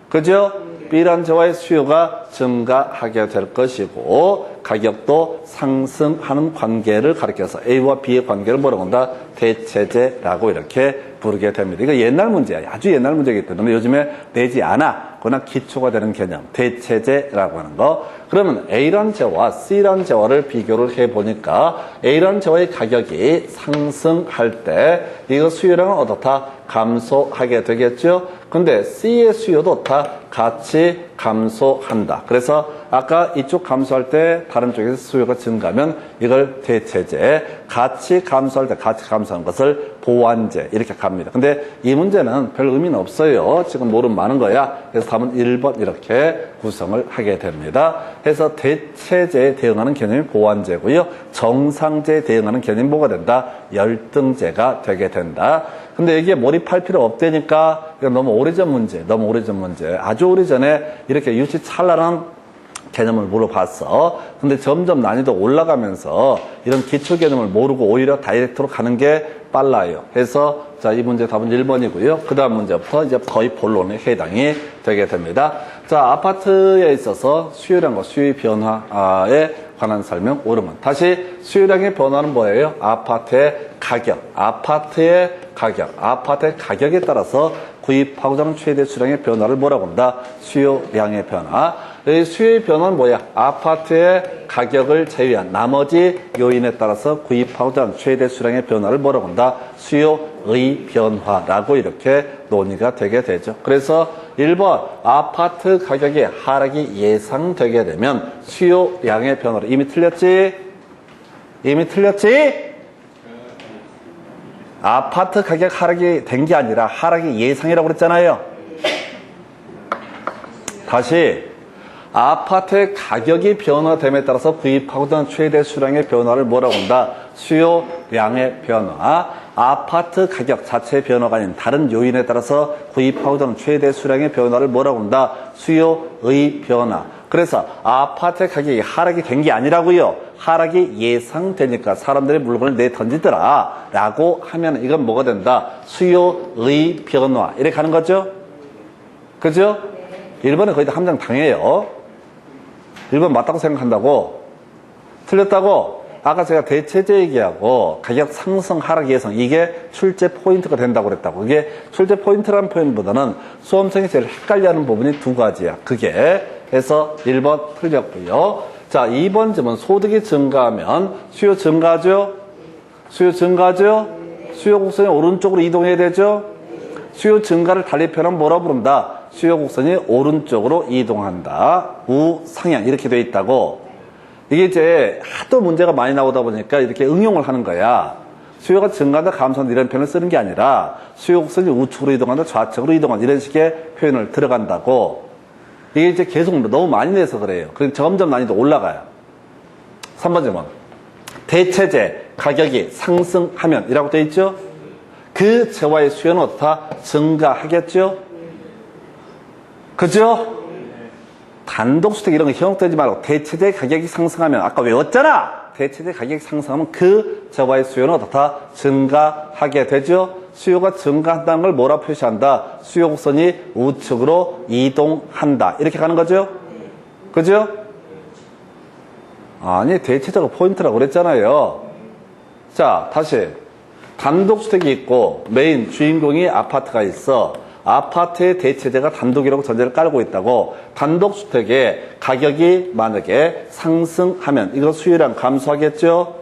그죠? B라는 제어의 수요가 증가하게 될 것이고 가격도 상승하는 관계를 가리켜서 A와 B의 관계를 뭐라고 한다? 대체제라고 이렇게 부르게 됩니다. 이거 옛날 문제야. 아주 옛날 문제이기 때문에 요즘에 내지 않아. 그러나 기초가 되는 개념, 대체제라고 하는 거. 그러면 A라는 제어와 C라는 제어를 비교를 해보니까 A라는 제어의 가격이 상승할 때 이거 수요량은 어떻다? 감소하게 되겠죠? 근데 C의 수요도 다 같이 감소한다. 그래서 아까 이쪽 감소할 때 다른 쪽에서 수요가 증가하면 이걸 대체제, 같이 감소할 때 같이 감소하는 것을 보완제 이렇게 갑니다. 근데 이 문제는 별 의미는 없어요. 지금 모르면 많은 거야. 그래서 답은 1번 이렇게 구성을 하게 됩니다. 그래서 대체제에 대응하는 개념이 보완제고요. 정상제에 대응하는 개념이 뭐가 된다? 열등제가 되게 된다. 근데 이게 몰입할 필요 없다니까 이건 너무 오래전 문제, 너무 오래전 문제. 아주 오래전에 이렇게 유치찬란한 개념을 물어봤어. 근데 점점 난이도 올라가면서 이런 기초 개념을 모르고 오히려 다이렉트로 가는 게 빨라요. 그래서 자, 이 문제 답은 1번이고요. 그 다음 문제부터 이제 거의 본론에 해당이 되게 됩니다. 자, 아파트에 있어서 수요량과 수요의 변화에 관한 설명 오르면. 다시 수요량의 변화는 뭐예요? 아파트의 가격, 아파트의 가격에 따라서 구입하고자 하는 최대 수량의 변화를 뭐라고 한다? 수요량의 변화. 이 수요의 변화는 뭐야? 아파트의 가격을 제외한 나머지 요인에 따라서 구입하고자 하는 최대 수량의 변화를 뭐라고 한다? 수요의 변화라고 이렇게 논의가 되게 되죠. 그래서 1번 아파트 가격의 하락이 예상되게 되면 수요량의 변화로 이미 틀렸지? 아파트 가격 하락이 된 게 아니라 하락이 예상이라고 그랬잖아요. 다시 아파트의 가격이 변화됨에 따라서 구입하고자 하는 최대 수량의 변화를 뭐라고 한다? 수요량의 변화. 아파트 가격 자체의 변화가 아닌 다른 요인에 따라서 구입하고자 하는 최대 수량의 변화를 뭐라고 한다? 수요의 변화. 그래서 아파트 가격이 하락이 된 게 아니라고요. 하락이 예상되니까 사람들이 물건을 내던지더라 라고 하면 이건 뭐가 된다? 수요의 변화. 이렇게 가는 거죠? 그죠? 1번은 거의 다 함정 당해요. 1번 맞다고 생각한다고? 틀렸다고? 아까 제가 대체제 얘기하고 가격 상승 하락 예상 이게 출제 포인트가 된다고 그랬다고. 이게 출제 포인트라는 표현보다는 수험생이 제일 헷갈려하는 부분이 두 가지야. 그게 해서 1번 틀렸고요. 자, 2번 질문. 소득이 증가하면 수요 증가하죠? 수요 증가하죠? 수요 곡선이 오른쪽으로 이동해야 되죠? 수요 증가를 달리 표현하면 뭐라 부른다? 수요 곡선이 오른쪽으로 이동한다. 우상향 이렇게 돼 있다고. 이게 이제 하도 문제가 많이 나오다 보니까 이렇게 응용을 하는 거야. 수요가 증가한다, 감소한다 이런 표현을 쓰는 게 아니라 수요 곡선이 우측으로 이동한다, 좌측으로 이동한다 이런 식의 표현을 들어간다고. 이게 이제 계속 너무 많이 내서 그래요. 그래서 점점 난이도 올라가요. 3번 질문. 대체제 가격이 상승하면 이라고 돼 있죠? 그 재화의 수요는 어떻다? 증가하겠죠? 그죠? 단독주택 이런 거 현혹되지 말고 대체제 가격이 상승하면 아까 외웠잖아. 대체제 가격이 상승하면 그 재화의 수요는 어떻다? 증가하게 되죠. 수요가 증가한다는 걸 뭐라 표시한다? 수요 곡선이 우측으로 이동한다. 이렇게 가는 거죠? 그죠? 아니 대체제가 포인트라고 그랬잖아요. 자, 다시 단독주택이 있고 메인 주인공이 아파트가 있어. 아파트의 대체제가 단독이라고 전제를 깔고 있다고. 단독주택의 가격이 만약에 상승하면 이거 수요량 감소하겠죠?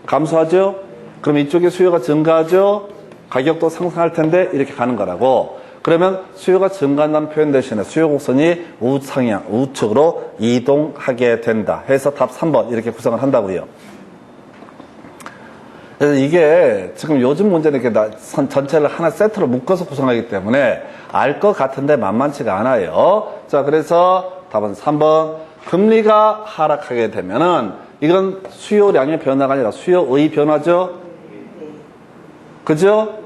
감소하죠? 그럼 이쪽에 수요가 증가하죠? 가격도 상승할 텐데 이렇게 가는 거라고. 그러면 수요가 증가한다는 표현 대신에 수요 곡선이 우상향, 우측으로 이동하게 된다. 해서 답 3번 이렇게 구성을 한다고요. 그래서 이게 지금 요즘 문제는 이렇게 전체를 하나 세트로 묶어서 구성하기 때문에 알 것 같은데 만만치가 않아요. 자, 그래서 답은 3번. 금리가 하락하게 되면은 이건 수요량의 변화가 아니라 수요의 변화죠? 그죠?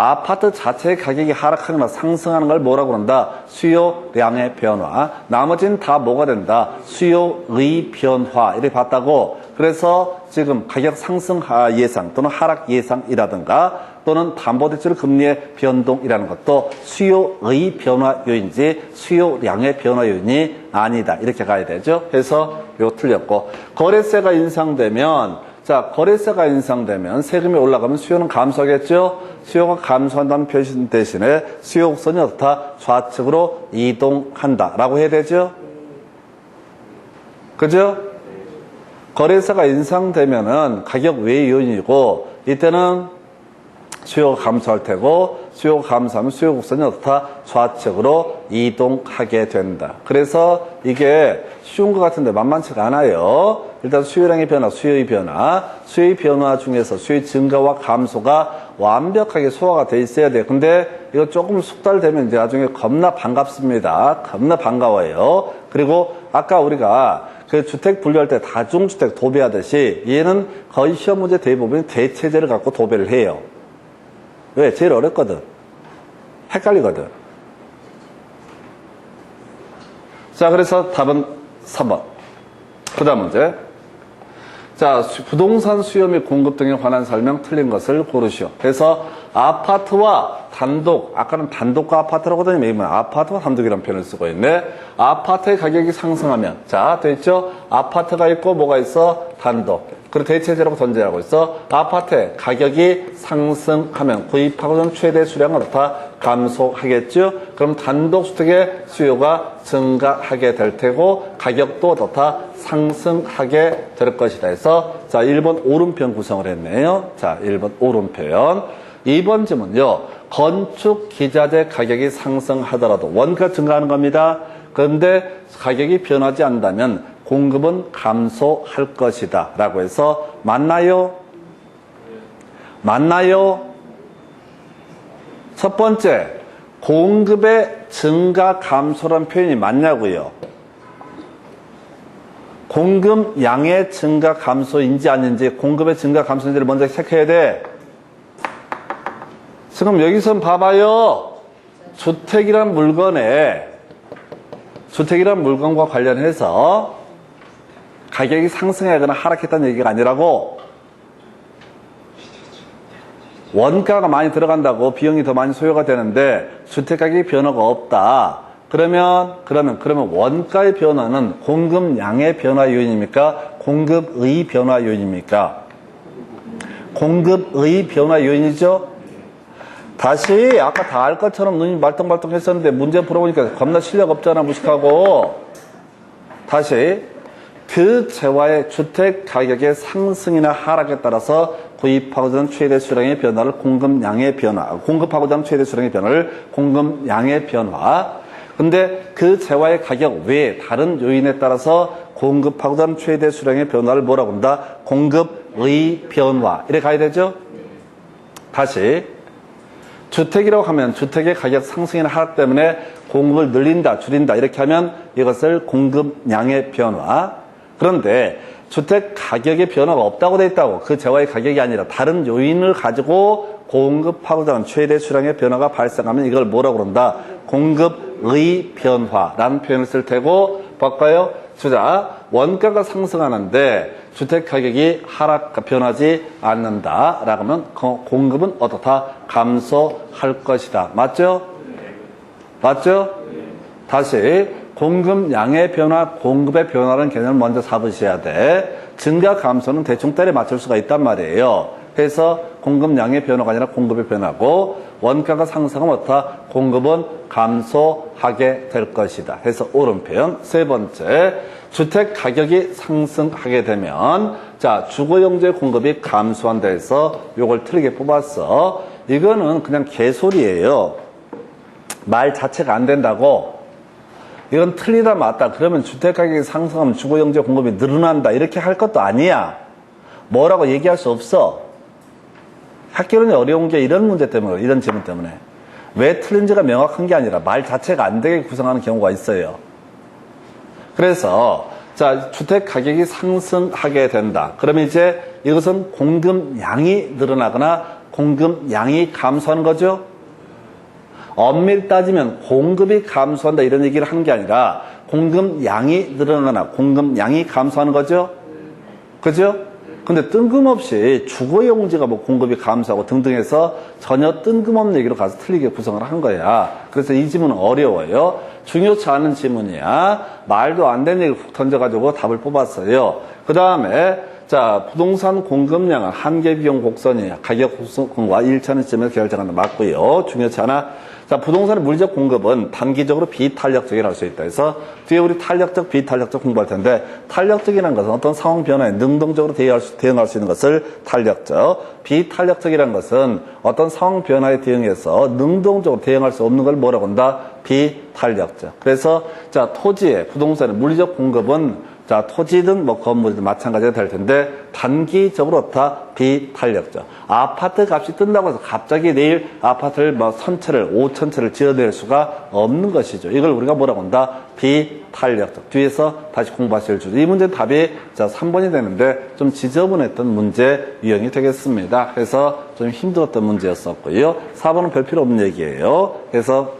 아파트 자체의 가격이 하락하거나 상승하는 걸 뭐라고 그런다? 수요량의 변화. 나머지는 다 뭐가 된다? 수요의 변화. 이렇게 봤다고. 그래서 지금 가격 상승 예상 또는 하락 예상이라든가 또는 담보대출 금리의 변동이라는 것도 수요의 변화 요인이지 수요량의 변화 요인이 아니다. 이렇게 가야 되죠. 그래서 이거 틀렸고, 거래세가 인상되면, 자, 거래세가 인상되면 세금이 올라가면 수요는 감소하겠죠. 수요가 감소한다는 표시 대신에 수요 곡선이 어떻다? 좌측으로 이동한다라고 해야 되죠. 그죠? 거래세가 인상되면은 가격 외 요인이고, 이때는 수요가 감소할 테고, 수요가 감소하면 수요 곡선이 어떻다? 좌측으로 이동하게 된다. 그래서 이게 쉬운 것 같은데 만만치가 않아요. 일단 수요량의 변화, 수요의 변화, 수요의 변화 중에서 수요의 증가와 감소가 완벽하게 소화가 돼 있어야 돼요. 근데 이거 조금 숙달되면 이제 나중에 겁나 반갑습니다. 겁나 반가워요. 그리고 아까 우리가 그 주택 분류할 때 다중주택 도배하듯이 얘는 거의 시험 문제 대부분이 대체제를 갖고 도배를 해요. 왜? 제일 어렵거든. 헷갈리거든. 자, 그래서 답은 3번. 그 다음 문제. 자, 부동산 수요 및 공급 등에 관한 설명 틀린 것을 고르시오. 그래서 아파트와 단독, 아까는 단독과 아파트라고 하더니 이번 아파트와 단독이라는 표현을 쓰고 있네. 아파트의 가격이 상승하면, 자, 됐죠? 아파트가 있고 뭐가 있어? 단독. 그리고 대체제라고 전제하고 있어. 아파트의 가격이 상승하면 구입하고는 최대 수량은 어떻다? 감소하겠죠? 그럼 단독주택의 수요가 증가하게 될 테고 가격도 어떻다? 상승하게 될 것이다 해서 자, 1번 오른편 구성을 했네요. 자, 1번 오른편. 2번 질문요. 건축 기자재 가격이 상승하더라도 원가 증가하는 겁니다. 그런데 가격이 변하지 않는다면 공급은 감소할 것이다 라고 해서 맞나요? 맞나요? 첫 번째, 공급의 증가 감소란 표현이 맞냐고요? 공급 양의 증가 감소인지 아닌지, 공급의 증가 감소인지를 먼저 체크해야 돼. 지금 여기서 봐봐요. 주택이란 물건과 관련해서 가격이 상승하거나 하락했다는 얘기가 아니라고, 원가가 많이 들어간다고 비용이 더 많이 소요가 되는데 주택가격의 변화가 없다. 그러면 원가의 변화는 공급량의 변화 요인입니까? 공급의 변화 요인입니까? 공급의 변화 요인이죠? 다시 아까 다 알 것처럼 눈이 말똥말똥 했었는데 문제 풀어보니까 겁나 실력 없잖아, 무식하고. 다시 그 재화의 주택 가격의 상승이나 하락에 따라서 구입하고자 하는 최대 수량의 변화를 공급량의 변화, 공급하고자 하는 최대 수량의 변화를 공급량의 변화. 근데 그 재화의 가격 외에 다른 요인에 따라서 공급하고자 하는 최대 수량의 변화를 뭐라고 한다? 공급의 변화. 이렇게 가야 되죠? 다시 주택이라고 하면 주택의 가격 상승이나 하락 때문에 공급을 늘린다, 줄인다 이렇게 하면 이것을 공급량의 변화. 그런데 주택 가격의 변화가 없다고 돼 있다고, 그 재화의 가격이 아니라 다른 요인을 가지고 공급하고자 하는 최대 수량의 변화가 발생하면 이걸 뭐라고 그런다? 공급의 변화라는 표현을 쓸 테고, 볼까요? 주자, 원가가 상승하는데 주택 가격이 변하지 않는다라고 하면 공급은 어떻다? 감소할 것이다. 맞죠? 맞죠? 다시 공급량의 변화, 공급의 변화라는 개념을 먼저 잡으셔야 돼. 증가 감소는 대충 때려 맞출 수가 있단 말이에요. 그래서 공급량의 변화가 아니라 공급의 변화고, 원가가 상승하면 어떻다? 공급은 감소하게 될 것이다. 해서 오른편. 세 번째, 주택 가격이 상승하게 되면, 자, 주거용지의 공급이 감소한다 해서 요걸 틀리게 뽑았어. 이거는 그냥 개소리예요. 말 자체가 안 된다고. 이건 틀리다 맞다. 그러면 주택 가격이 상승하면 주거용지 공급이 늘어난다. 이렇게 할 것도 아니야. 뭐라고 얘기할 수 없어. 학교는 어려운 게 이런 문제 때문에, 이런 질문 때문에. 왜 틀린지가 명확한 게 아니라 말 자체가 안 되게 구성하는 경우가 있어요. 그래서 자, 주택 가격이 상승하게 된다. 그러면 이제 이것은 공급량이 늘어나거나 공급량이 감소하는 거죠. 엄밀히 따지면 공급이 감소한다 이런 얘기를 한 게 아니라 공급량이 늘어나거나 공급량이 감소하는 거죠. 그죠? 근데 뜬금없이 주거용지가 뭐 공급이 감소하고 등등 해서 전혀 뜬금없는 얘기로 가서 틀리게 구성을 한 거야. 그래서 이 질문은 어려워요. 중요치 않은 질문이야. 말도 안 되는 얘기를 훅 던져가지고 답을 뽑았어요. 그 다음에 자, 부동산 공급량은 한계 비용 곡선이 가격 곡선과 일치하는 시점에서 결정한다. 맞고요. 중요치 않아. 자, 부동산의 물리적 공급은 단기적으로 비탄력적이라고 할 수 있다. 그래서 뒤에 우리 탄력적, 비탄력적 공부할 텐데 탄력적이라는 것은 어떤 상황 변화에 능동적으로 대응할 수 있는 것을 탄력적, 비탄력적이라는 것은 어떤 상황 변화에 대응해서 능동적으로 대응할 수 없는 걸 뭐라고 한다? 비탄력적. 그래서 자, 토지의 부동산의 물리적 공급은 자, 토지든 뭐 건물이든 마찬가지가 될 텐데 단기적으로 다 비탄력적. 아파트 값이 뜬다고 해서 갑자기 내일 아파트를 뭐 1000채를 5000채를 지어낼 수가 없는 것이죠. 이걸 우리가 뭐라고 한다? 비탄력적. 뒤에서 다시 공부하실 줄. 이 문제 답이 자 3번이 되는데 좀 지저분했던 문제 유형이 되겠습니다. 그래서 좀 힘들었던 문제였었고요. 4번은 별 필요 없는 얘기예요. 그래서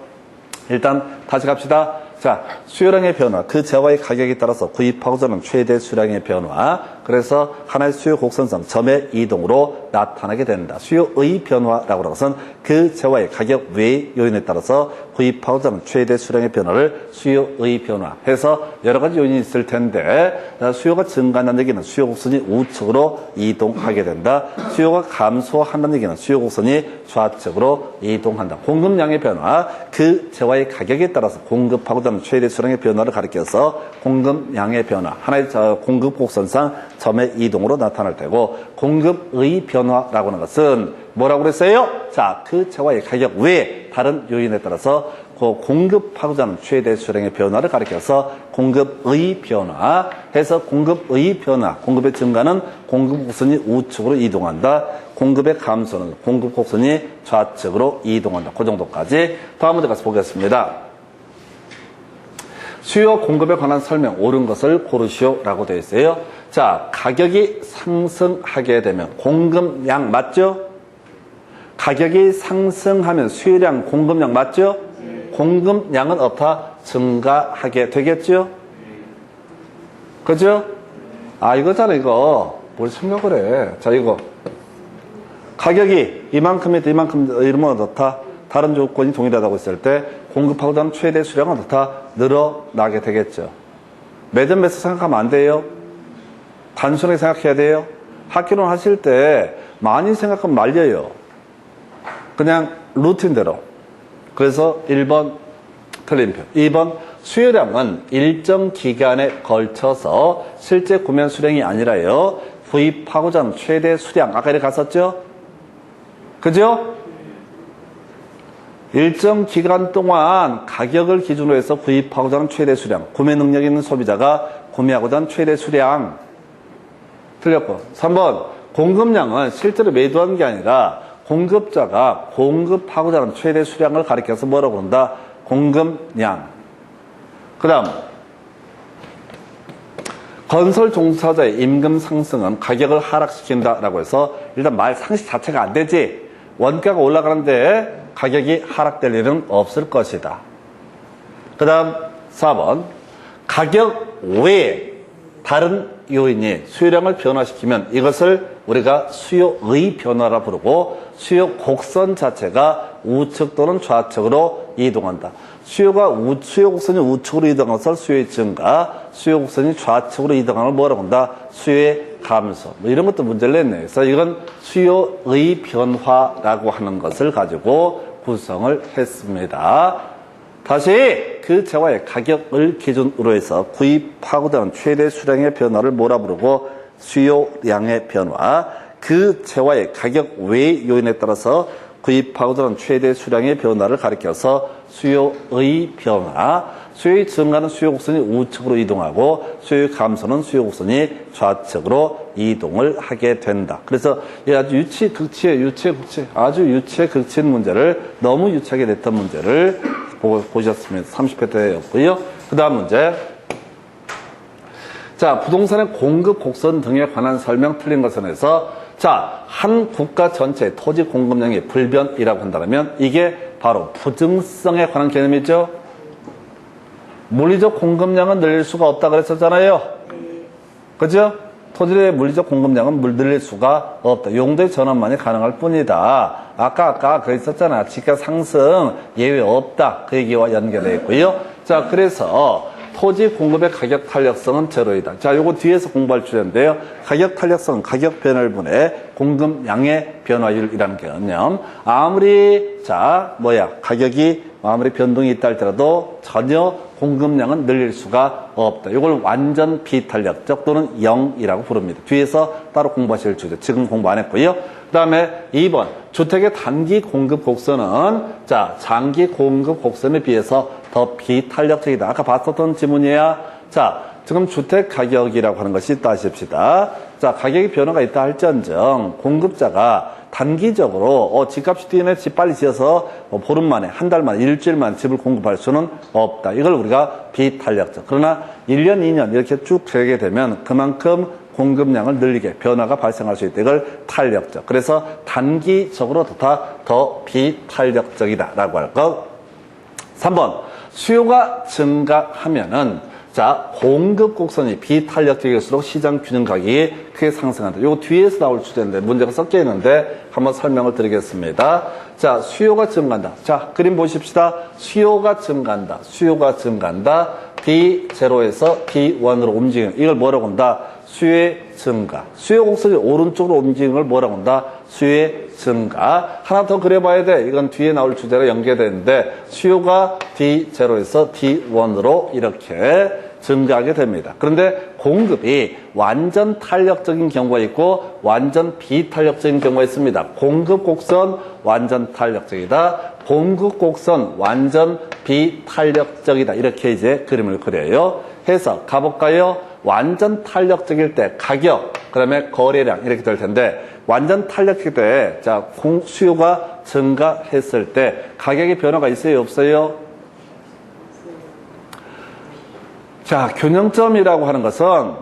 일단 다시 갑시다. 자, 수요량의 변화, 그 재화의 가격에 따라서 구입하고자 하는 최대 수량의 변화, 그래서 하나의 수요 곡선상 점의 이동으로 나타나게 된다. 수요의 변화라고 하는 것은 그 재화의 가격 외의 요인에 따라서 구입하고자 하는 최대 수량의 변화를 수요의 변화 해서 여러 가지 요인이 있을 텐데 수요가 증가한다는 얘기는 수요 곡선이 우측으로 이동하게 된다. 수요가 감소한다는 얘기는 수요 곡선이 좌측으로 이동한다. 공급량의 변화, 그 재화의 가격에 따라서 공급하고자 하는 최대 수량의 변화를 가리켜서 공급량의 변화, 하나의 공급 곡선상 점의 이동으로 나타날 테고 공급의 변화라고 하는 것은 뭐라고 그랬어요? 자, 그 재화의 가격 외에 다른 요인에 따라서 그 공급하고자 하는 최대 수량의 변화를 가리켜서 공급의 변화 해서 공급의 변화, 공급의 증가는 공급 곡선이 우측으로 이동한다. 공급의 감소는 공급 곡선이 좌측으로 이동한다. 그 정도까지. 다음 문제 가서 보겠습니다. 수요 공급에 관한 설명 옳은 것을 고르시오라고 되어 있어요. 자, 가격이 상승하게 되면 공급량 맞죠? 가격이 상승하면 수요량, 공급량 맞죠? 공급량은 어떻다? 증가하게 되겠죠? 그죠? 아, 이거잖아, 이거. 뭘 생각을 해. 자, 이거. 가격이 이만큼이다, 이만큼, 이러면 어떻다? 다른 조건이 동일하다고 했을 때 공급하고자 하는 최대 수량은 어떻다? 늘어나게 되겠죠. 매점 매수 생각하면 안 돼요. 단순하게 생각해야 돼요. 학교론 하실 때 많이 생각하면 말려요. 그냥 루틴대로. 그래서 1번 틀림표. 2번 수요량은 일정 기간에 걸쳐서 실제 구매 수량이 아니라요. 구입하고자 하는 최대 수량. 아까 이렇게 갔었죠? 그죠? 일정 기간 동안 가격을 기준으로 해서 구입하고자 하는 최대 수량. 구매 능력 있는 소비자가 구매하고자 하는 최대 수량. 틀렸고. 3번 공급량은 실제로 매도하는 게 아니라 공급자가 공급하고자 하는 최대 수량을 가리켜서 뭐라고 한다? 공급량. 그 다음 건설 종사자의 임금 상승은 가격을 하락시킨다라고 해서 일단 말 상식 자체가 안 되지. 원가가 올라가는데 가격이 하락될 일은 없을 것이다. 그 다음 4번 가격 외에 다른 요인이 수요량을 변화시키면 이것을 우리가 수요의 변화라 부르고 수요 곡선 자체가 우측 또는 좌측으로 이동한다. 수요 곡선이 우측으로 이동한 것을 수요의 증가, 수요 곡선이 좌측으로 이동하는 걸 뭐라고 한다? 수요의 감소. 뭐 이런 것도 문제를 냈네요. 그래서 이건 수요의 변화라고 하는 것을 가지고 구성을 했습니다. 다시 그 재화의 가격을 기준으로 해서 구입하고자 하는 최대 수량의 변화를 뭐라 부르고 수요량의 변화, 그 재화의 가격 외의 요인에 따라서 구입하고자 하는 최대 수량의 변화를 가리켜서 수요의 변화, 수요의 증가는 수요 곡선이 우측으로 이동하고 수요의 감소는 수요 곡선이 좌측으로 이동을 하게 된다. 그래서 아주 유치극치의 아주 유치극치인 문제를 너무 유치하게 냈던 문제를 보셨습니다. 30회 때였고요. 그 다음 문제. 자, 부동산의 공급 곡선 등에 관한 설명 틀린 것은 해서 자, 한 국가 전체의 토지 공급량이 불변이라고 한다면 이게 바로 부증성에 관한 개념이죠. 물리적 공급량은 늘릴 수가 없다 그랬었잖아요. 그죠? 토지의 물리적 공급량은 늘릴 수가 없다. 용도의 전환만이 가능할 뿐이다. 아까 그 있었잖아. 지가 상승 예외 없다. 그 얘기와 연결되어 있고요. 자, 그래서 토지 공급의 가격 탄력성은 제로이다. 자, 요거 뒤에서 공부할 주제인데요. 가격 탄력성은 가격 변화분의 공급량의 변화율이라는 개념. 가격이 아무리 변동이 있다 할지라도 전혀 공급량은 늘릴 수가 없다. 이걸 완전 비탄력적 또는 0이라고 부릅니다. 뒤에서 따로 공부하실 주제. 지금 공부 안 했고요. 그 다음에 2번. 주택의 단기 공급 곡선은 장기 공급 곡선에 비해서 더 비탄력적이다. 아까 봤었던 지문이야. 자, 지금 주택 가격이라고 하는 것이 있다 하십시다. 자, 가격의 변화가 있다 할지언정 공급자가 단기적으로 집값이 뛰네 집 빨리 지어서 보름 만에 한 달 만에 일주일 만에 집을 공급할 수는 없다. 이걸 우리가 비탄력적. 그러나 1년 2년 이렇게 쭉 되게 되면 그만큼 공급량을 늘리게 변화가 발생할 수 있다. 이걸 탄력적. 그래서 단기적으로 더 비탄력적이다라고 할 것. 3번. 수요가 증가하면은 공급 곡선이 비탄력적일수록 시장 균형 가격이 크게 상승한다. 이거 뒤에서 나올 주제인데 문제가 섞여 있는데 한번 설명을 드리겠습니다. 자, 수요가 증가한다. 자, 그림 보십시다. 수요가 증가한다. D0에서 D1으로 움직이는 이걸 뭐라고 한다? 수요의 증가. 수요 곡선이 오른쪽으로 움직이는 걸 뭐라고 한다? 수요의 증가. 하나 더 그려봐야 돼. 이건 뒤에 나올 주제가 연계되는데 수요가 D0에서 D1으로 이렇게 증가하게 됩니다. 그런데 공급이 완전 탄력적인 경우가 있고 완전 비탄력적인 경우가 있습니다. 공급 곡선 완전 탄력적이다. 공급 곡선 완전 비탄력적이다. 이렇게 이제 그림을 그려요. 해서 가볼까요? 완전 탄력적일 때 가격, 그 다음에 거래량 이렇게 될 텐데 완전 탄력적일 때 수요가 증가했을 때 가격의 변화가 있어요? 없어요? 자, 균형점이라고 하는 것은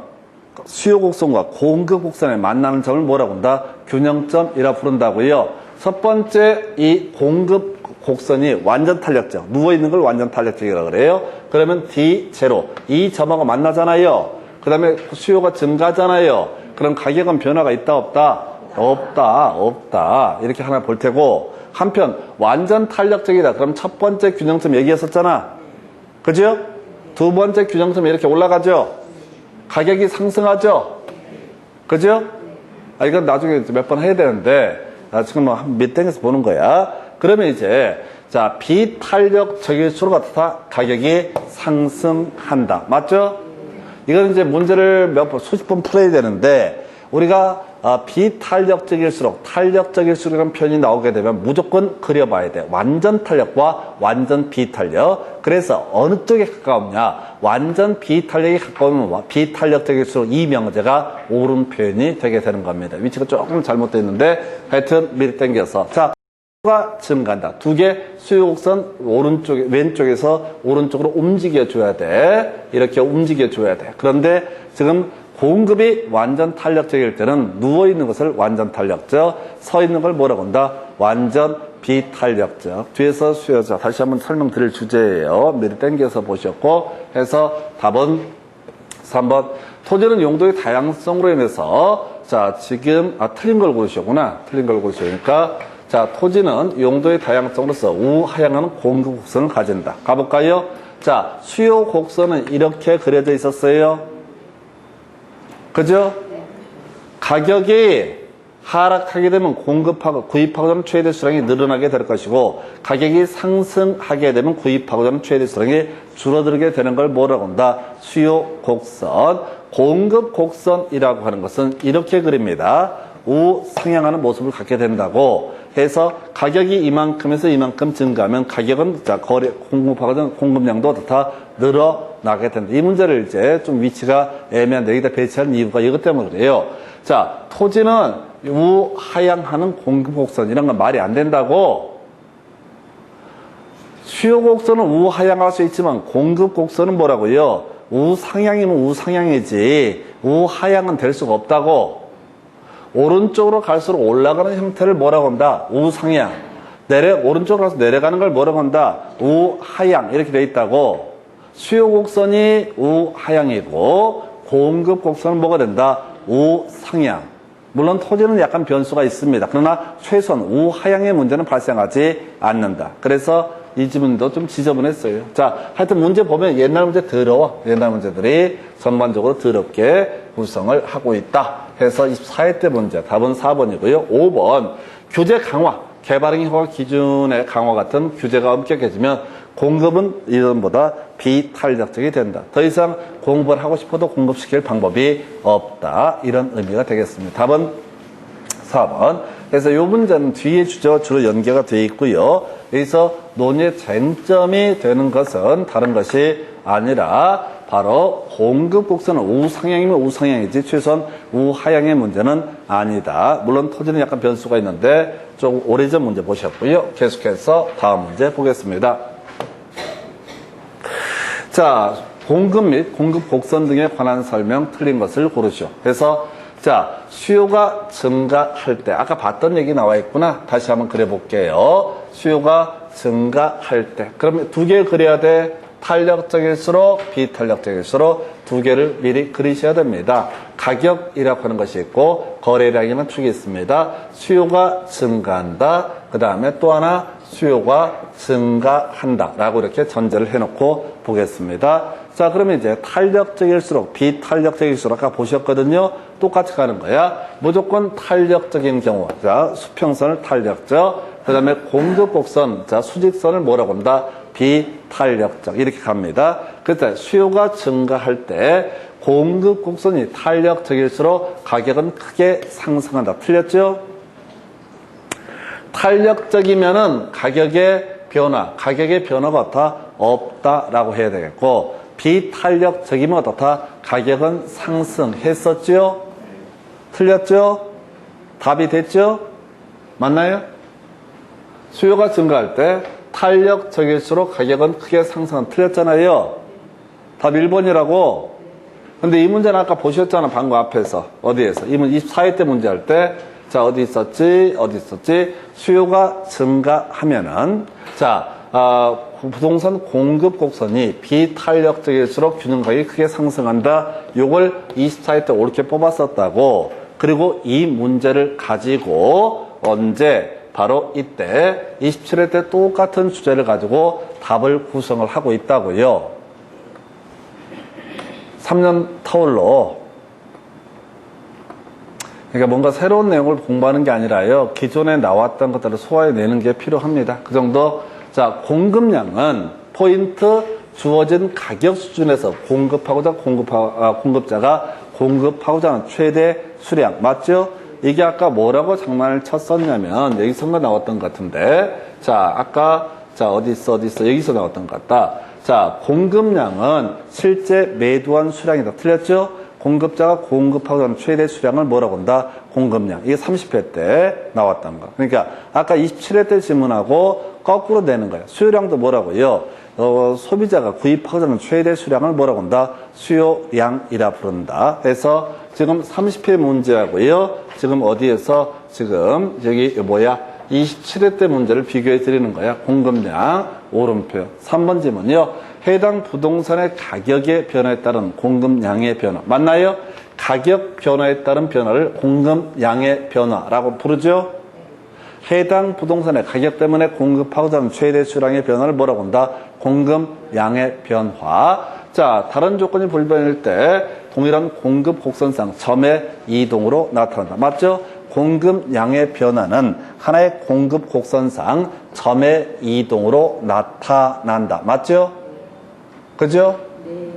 수요 곡선과 공급 곡선에 만나는 점을 뭐라고 한다? 균형점이라 부른다고요. 첫 번째 이 공급 곡선이 완전 탄력적, 누워있는 걸 완전 탄력적이라고 그래요. 그러면 D0, 이 점하고 만나잖아요. 그 다음에 수요가 증가하잖아요. 그럼 가격은 변화가 있다 없다? 없다. 이렇게 하나 볼 테고, 한편 완전 탄력적이다. 그럼 첫 번째 균형점 얘기했었잖아. 그죠? 두 번째 균형점이 이렇게 올라가죠? 가격이 상승하죠? 그죠? 이건 나중에 몇 번 해야 되는데, 지금 밑 땡겨서 보는 거야. 그러면 이제, 비탄력적일수록 가격이 상승한다. 맞죠? 이건 이제 문제를 수십 번 풀어야 되는데, 우리가 비탄력적일수록 탄력적일수록이라는 표현이 나오게 되면 무조건 그려봐야 돼. 완전 탄력과 완전 비탄력. 그래서 어느 쪽에 가까우냐? 완전 비탄력에 가까우면 비탄력적일수록 이 명제가 옳은 표현이 되게 되는 겁니다. 위치가 조금 잘못되어 있는데 하여튼 밑에 당겨서 수요가 증가한다. 두 개 수요 곡선 왼쪽에서 오른쪽으로 움직여줘야 돼. 이렇게 움직여줘야 돼. 그런데 지금 공급이 완전 탄력적일 때는 누워있는 것을 완전 탄력적, 서있는 걸 뭐라고 한다? 완전 비탄력적. 뒤에서 수요자 다시 한번 설명드릴 주제예요. 미리 당겨서 보셨고 해서 답은 3번. 토지는 용도의 다양성으로 인해서 지금 틀린 걸 고르셨구나. 틀린 걸 고르셨으니까 토지는 용도의 다양성으로서 우하향하는 공급 곡선을 가진다. 가볼까요? 수요 곡선은 이렇게 그려져 있었어요. 그죠? 가격이 하락하게 되면 구입하고자 하는 최대 수량이 늘어나게 될 것이고, 가격이 상승하게 되면 구입하고자 하는 최대 수량이 줄어들게 되는 걸 뭐라고 한다? 수요 곡선. 공급 곡선이라고 하는 것은 이렇게 그립니다. 우상향하는 모습을 갖게 된다고 해서 가격이 이만큼에서 이만큼 증가하면 가격은 공급하고자 하는 공급량도 다 늘어나게 된다. 이 문제를 이제 좀 위치가 애매한데 여기다 배치한 이유가 이것 때문에 그래요. 토지는 우하향하는 공급 곡선 이런 건 말이 안 된다고. 수요 곡선은 우하향할 수 있지만 공급 곡선은 뭐라고요? 우상향이면 우상향이지 우하향은 될 수가 없다고. 오른쪽으로 갈수록 올라가는 형태를 뭐라고 한다? 우상향. 오른쪽으로 가서 내려가는 걸 뭐라고 한다? 우하향. 이렇게 돼 있다고. 수요 곡선이 우하향이고 공급 곡선은 뭐가 된다? 우상향. 물론 토지는 약간 변수가 있습니다. 그러나 최소한 우하향의 문제는 발생하지 않는다. 그래서 이 지문도 좀 지저분했어요. 자, 하여튼 문제 보면 옛날 문제 더러워. 옛날 문제들이 전반적으로 더럽게 구성을 하고 있다. 해서 24회 때 문제, 답은 4번이고요. 5번, 규제 강화. 개발행 허가 기준의 강화 같은 규제가 엄격해지면 공급은 이전보다 비탄력적이 된다. 더 이상 공부를 하고 싶어도 공급시킬 방법이 없다. 이런 의미가 되겠습니다. 답은 4번. 그래서 이 문제는 뒤에 주제와 주로 연계가 되어 있고요. 여기서 논의의 쟁점이 되는 것은 다른 것이 아니라 바로 공급 곡선은 우상향이면 우상향이지 최소한 우하향의 문제는 아니다. 물론 토지는 약간 변수가 있는데 좀 오래전 문제 보셨고요. 계속해서 다음 문제 보겠습니다. 자, 공급 및 공급 곡선 등에 관한 설명 틀린 것을 고르시오. 그래서 자, 수요가 증가할 때 아까 봤던 얘기 나와 있구나. 다시 한번 그려볼게요. 수요가 증가할 때 그러면 두 개 그려야 돼. 탄력적일수록 비탄력적일수록 두 개를 미리 그리셔야 됩니다. 가격이라고 하는 것이 있고 거래량이라는 축이 있습니다. 수요가 증가한다. 그 다음에 또 하나 수요가 증가한다 라고 이렇게 전제를 해놓고 보겠습니다. 자, 그러면 이제 탄력적일수록 비탄력적일수록 아까 보셨거든요. 똑같이 가는 거야. 무조건 탄력적인 경우. 자, 수평선을 탄력적. 그 다음에 공급곡선. 자, 수직선을 뭐라고 한다? 비탄력적. 이렇게 갑니다. 그때 수요가 증가할 때 공급곡선이 탄력적일수록 가격은 크게 상승한다. 틀렸죠? 탄력적이면은 가격의 변화가 어떻다? 없다라고 해야 되겠고, 비탄력적이면 어떻다? 가격은 상승했었죠? 틀렸죠? 답이 됐죠? 맞나요? 수요가 증가할 때 탄력적일수록 가격은 크게 상승한 틀렸잖아요. 답 1번이라고. 근데 이 문제는 아까 보셨잖아. 방금 앞에서. 어디에서? 이 문제 24회 때 문제 할 때. 자, 어디 있었지? 수요가 증가하면은, 자, 부동산 공급 곡선이 비탄력적일수록 균형 가격이 크게 상승한다. 요걸 24회 때 옳게 뽑았었다고. 그리고 이 문제를 가지고 언제? 바로 이때 27회 때 똑같은 주제를 가지고 답을 구성을 하고 있다고요. 3년 터울로. 그러니까 뭔가 새로운 내용을 공부하는 게 아니라요. 기존에 나왔던 것들을 소화해내는 게 필요합니다. 그 정도. 자, 공급량은 포인트 주어진 가격 수준에서 공급자가 공급하고자 하는 최대 수량. 맞죠? 이게 아까 뭐라고 장난을 쳤었냐면 여기서가 나왔던 것 같은데, 자, 아까 자 어디 있어 여기서 나왔던 것 같다. 자, 공급량은 실제 매도한 수량이다. 틀렸죠? 공급자가 공급하고자 하는 최대 수량을 뭐라고 한다? 공급량. 이게 30회 때 나왔던 거. 그러니까 아까 27회 때 질문하고 거꾸로 내는 거예요. 수요량도 뭐라고요? 소비자가 구입하고자 하는 최대 수량을 뭐라고 한다? 수요량이라 부른다. 그래서 지금 30회 문제하고요. 지금 어디에서 지금 여기 뭐야? 27회 때 문제를 비교해 드리는 거야. 공급량 오름표. 3번 질문이요. 해당 부동산의 가격의 변화에 따른 공급량의 변화. 맞나요? 가격 변화에 따른 변화를 공급량의 변화라고 부르죠. 해당 부동산의 가격 때문에 공급하고자 하는 최대 수량의 변화를 뭐라고 한다? 공급량의 변화. 자, 다른 조건이 불변일 때 동일한 공급 곡선상 점의 이동으로 나타난다. 맞죠? 공급량의 변화는 하나의 공급 곡선상 점의 이동으로 나타난다. 맞죠? 그죠? 네.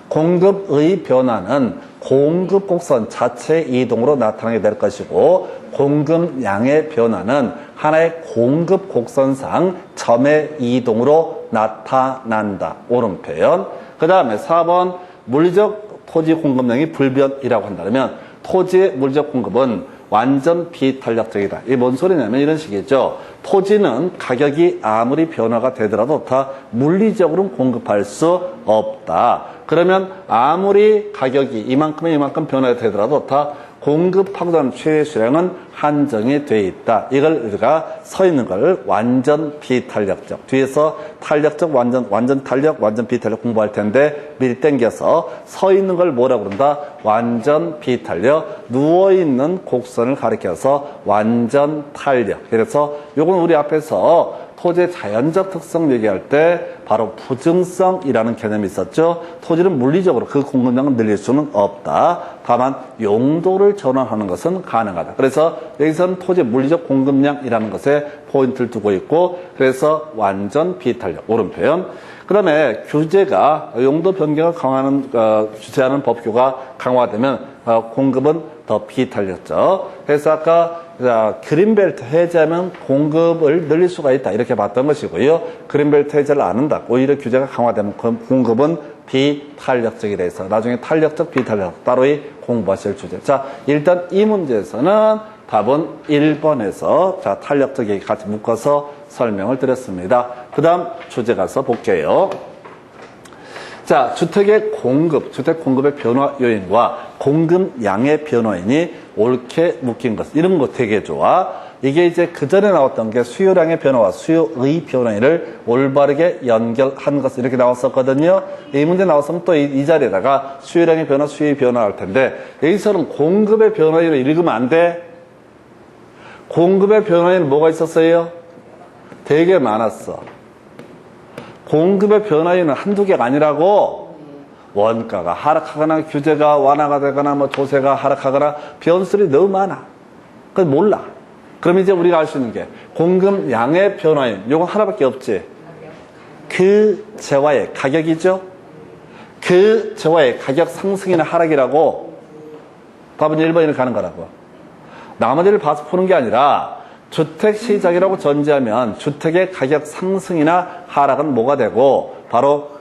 공급의 변화는 공급 곡선 자체의 이동으로 나타나게 될 것이고, 공급량의 변화는 하나의 공급 곡선상 점의 이동으로 나타난다. 옳은 표현. 그 다음에 4번 물리적 토지 공급량이 불변이라고 한다면 토지의 물리적 공급은 완전 비탄력적이다. 이게 뭔 소리냐면 이런 식이죠. 토지는 가격이 아무리 변화가 되더라도 다 물리적으로는 공급할 수 없다. 그러면 아무리 가격이 이만큼 변화되더라도 다 공급하고자 최대 수량은 한정이 돼 있다. 이걸 우리가 서 있는 걸 완전 비탄력적. 뒤에서 탄력적, 완전 탄력, 완전 비탄력 공부할 텐데 미리 땡겨서 서 있는 걸 뭐라고 그런다? 완전 비탄력. 누워 있는 곡선을 가리켜서 완전 탄력. 그래서 요건 우리 앞에서 토지의 자연적 특성 얘기할 때 바로 부증성이라는 개념이 있었죠. 토지는 물리적으로 그 공급량을 늘릴 수는 없다. 다만 용도를 전환하는 것은 가능하다. 그래서 여기서는 토지의 물리적 공급량이라는 것에 포인트를 두고 있고, 그래서 완전 비탄력, 옳은 표현. 그 다음에 규제가 용도 변경을 강화하는 주체하는 법규가 강화되면 공급은 더 비탄력적. 그래서 아까 그린벨트 해제하면 공급을 늘릴 수가 있다 이렇게 봤던 것이고요. 그린벨트 해제를 안 한다. 오히려 규제가 강화되면 공급은 비탄력적이 돼서 나중에 탄력적, 비탄력 따로이 공부하실 주제. 자, 일단 이 문제에서는 답은 1번에서 자 탄력적 얘기 같이 묶어서 설명을 드렸습니다. 그 다음 주제 가서 볼게요. 자, 주택의 공급, 주택 공급의 변화 요인과 공급량의 변화인이 옳게 묶인 것. 이런 거 되게 좋아. 이게 이제 그 전에 나왔던 게 수요량의 변화와 수요의 변화인을 올바르게 연결한 것. 이렇게 나왔었거든요. 이 문제 나왔으면 또 이 자리에다가 수요량의 변화, 수요의 변화 할 텐데, 여기서는 공급의 변화인을 읽으면 안 돼. 공급의 변화에는 뭐가 있었어요? 되게 많았어. 공급의 변화에는 한두 개가 아니라고. 원가가 하락하거나 규제가 완화가 되거나 뭐 조세가 하락하거나 변수들이 너무 많아. 그건 몰라. 그럼 이제 우리가 알 수 있는 게 공급량의 변화인 요건 하나밖에 없지. 그 재화의 가격이죠. 그 재화의 가격 상승이나 하락이라고. 답은 1번으로 가는 거라고. 나머지를 봐서 푸는 게 아니라 주택 시장이라고 전제하면 주택의 가격 상승이나 하락은 뭐가 되고 바로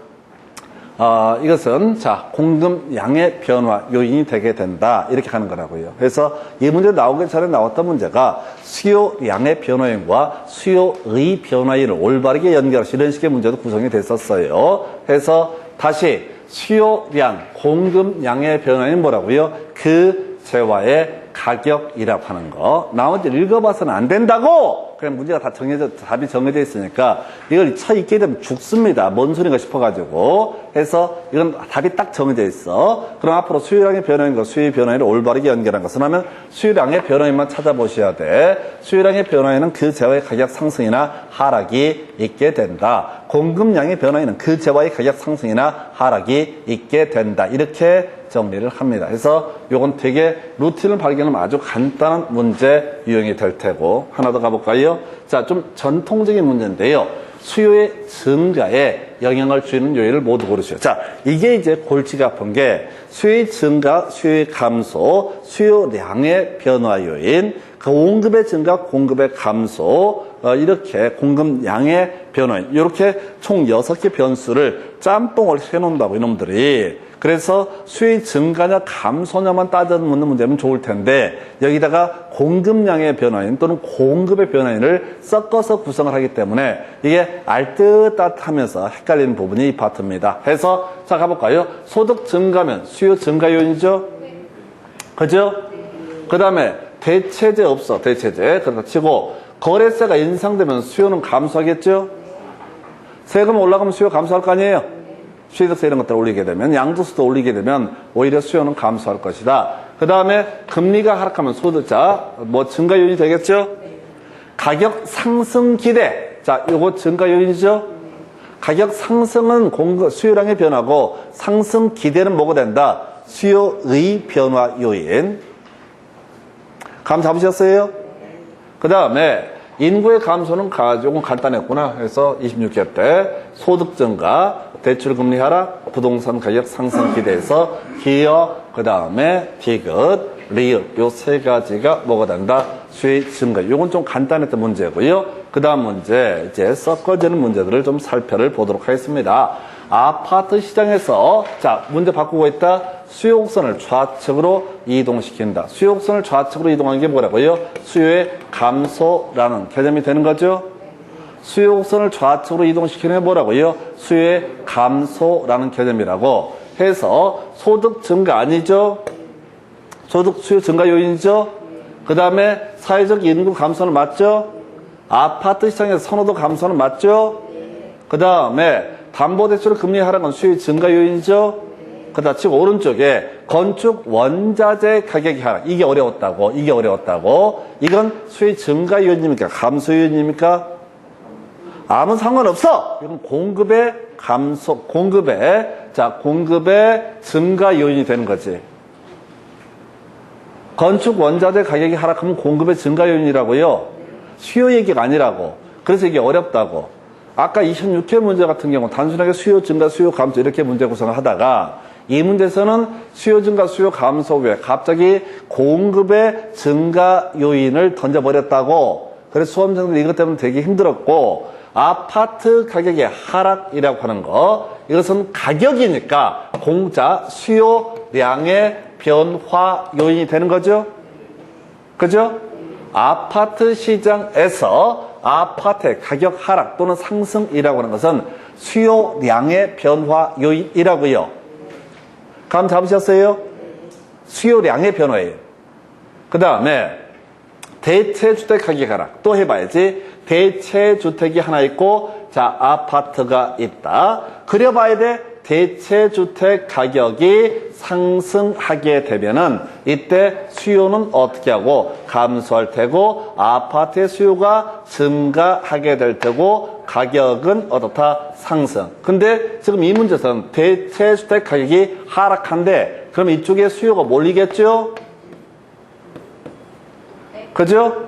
이것은 자 공급량의 변화 요인이 되게 된다 이렇게 하는 거라고요. 그래서 이 문제 나오기 전에 나왔던 문제가 수요량의 변화인과 수요의 변화인을 올바르게 연결해서 이런 식의 문제도 구성이 됐었어요. 그래서 다시 수요량, 공급량의 변화는 뭐라고요? 그 재화의 가격이라고 하는 거. 나머지 읽어봐서는 안 된다고! 그냥 문제가 다 답이 정해져 있으니까 이걸 쳐 읽게 되면 죽습니다. 뭔 소리가 싶어가지고. 해서 이건 답이 딱 정해져 있어. 그럼 앞으로 수요량의 변화인과 수요의 변화를 올바르게 연결한 것은 하면 수요량의 변화인만 찾아보셔야 돼. 수요량의 변화에는 그 재화의 가격 상승이나 하락이 있게 된다. 공급량의 변화에는 그 재화의 가격 상승이나 하락이 있게 된다. 이렇게 정리를 합니다. 그래서 요건 되게 루틴을 발견하면 아주 간단한 문제 유형이 될 테고 하나 더 가볼까요? 자, 좀 전통적인 문제인데요. 수요의 증가에 영향을 주는 요인을 모두 고르세요. 자, 이게 이제 골치가 아픈 게 수요의 증가, 수요의 감소, 수요량의 변화 요인, 공급의 증가, 공급의 감소, 이렇게 공급량의 변화인, 이렇게 총 6개 변수를 짬뽕을 해놓는다고 이놈들이. 그래서 수요의 증가냐 감소냐만 따져 묻는 문제면 좋을 텐데 여기다가 공급량의 변화인 또는 공급의 변화인을 섞어서 구성을 하기 때문에 이게 알듯따뜻하면서 헷갈리는 부분이 이 파트입니다. 해서 자 가볼까요? 소득 증가면 수요 증가 요인이죠? 그죠? 그 다음에 대체재 없어. 대체재 그렇다 치고 거래세가 인상되면 수요는 감소하겠죠? 세금 올라가면 수요 감소할 거 아니에요? 취득세 이런 것들을 올리게 되면 양도세도 올리게 되면 오히려 수요는 감소할 것이다. 그 다음에 금리가 하락하면 소득자 뭐 증가 요인이 되겠죠? 가격 상승 기대. 자, 요거 증가 요인이죠? 가격 상승은 수요량의 변화고 상승 기대는 뭐가 된다? 수요의 변화 요인. 감 잡으셨어요? 그 다음에 인구의 감소는 조금 간단했구나. 그래서 26회 때 소득 증가, 대출 금리 하락, 부동산 가격 상승 기대에서 기업, 그 다음에 디귿, 리을 요 세 가지가 뭐가 된다? 수요 증가. 요건 좀 간단했던 문제고요. 그 다음 문제 이제 섞어지는 문제들을 좀 살펴보도록 하겠습니다. 아파트 시장에서 자 문제 바꾸고 있다. 수요 곡선을 좌측으로 이동시킨다. 수요 곡선을 좌측으로 이동하는 게 뭐라고요? 수요의 감소라는 개념이 되는 거죠. 수요 곡선을 좌측으로 이동시키는 게 뭐라고요? 수요의 감소라는 개념이라고. 해서 소득 증가 아니죠? 소득 수요 증가 요인이죠? 그 다음에 사회적 인구 감소는 맞죠? 아파트 시장에서 선호도 감소는 맞죠? 그 다음에 담보대출 금리 하락은 수요 증가 요인이죠? 그 다음 지금 오른쪽에 건축 원자재 가격이 하락. 이게 어려웠다고. 이건 수요 증가 요인입니까? 감소 요인입니까? 아무 상관없어! 이건 공급의 감소, 공급의 증가 요인이 되는 거지. 건축 원자재 가격이 하락하면 공급의 증가 요인이라고요. 수요 얘기가 아니라고. 그래서 이게 어렵다고. 아까 26회 문제 같은 경우 단순하게 수요 증가, 수요 감소 이렇게 문제 구성을 하다가 이 문제에서는 수요 증가, 수요 감소 외에 갑자기 공급의 증가 요인을 던져버렸다고. 그래서 수험생들이 이것 때문에 되게 힘들었고 아파트 가격의 하락이라고 하는 거 이것은 가격이니까 공자 수요량의 변화 요인이 되는 거죠. 그죠? 아파트 시장에서 아파트의 가격 하락 또는 상승이라고 하는 것은 수요량의 변화 요인이라고요. 감 잡으셨어요? 수요량의 변화예요. 그 다음에 대체주택 가격 하락 또 해봐야지. 대체주택이 하나 있고 자 아파트가 있다. 그려봐야 돼. 대체주택 가격이 상승하게 되면은 이때 수요는 어떻게 하고 감소할 테고 아파트의 수요가 증가하게 될 테고 가격은 어떻다? 상승. 근데 지금 이 문제에서는 대체주택 가격이 하락한데 그럼 이쪽에 수요가 몰리겠죠? 그죠?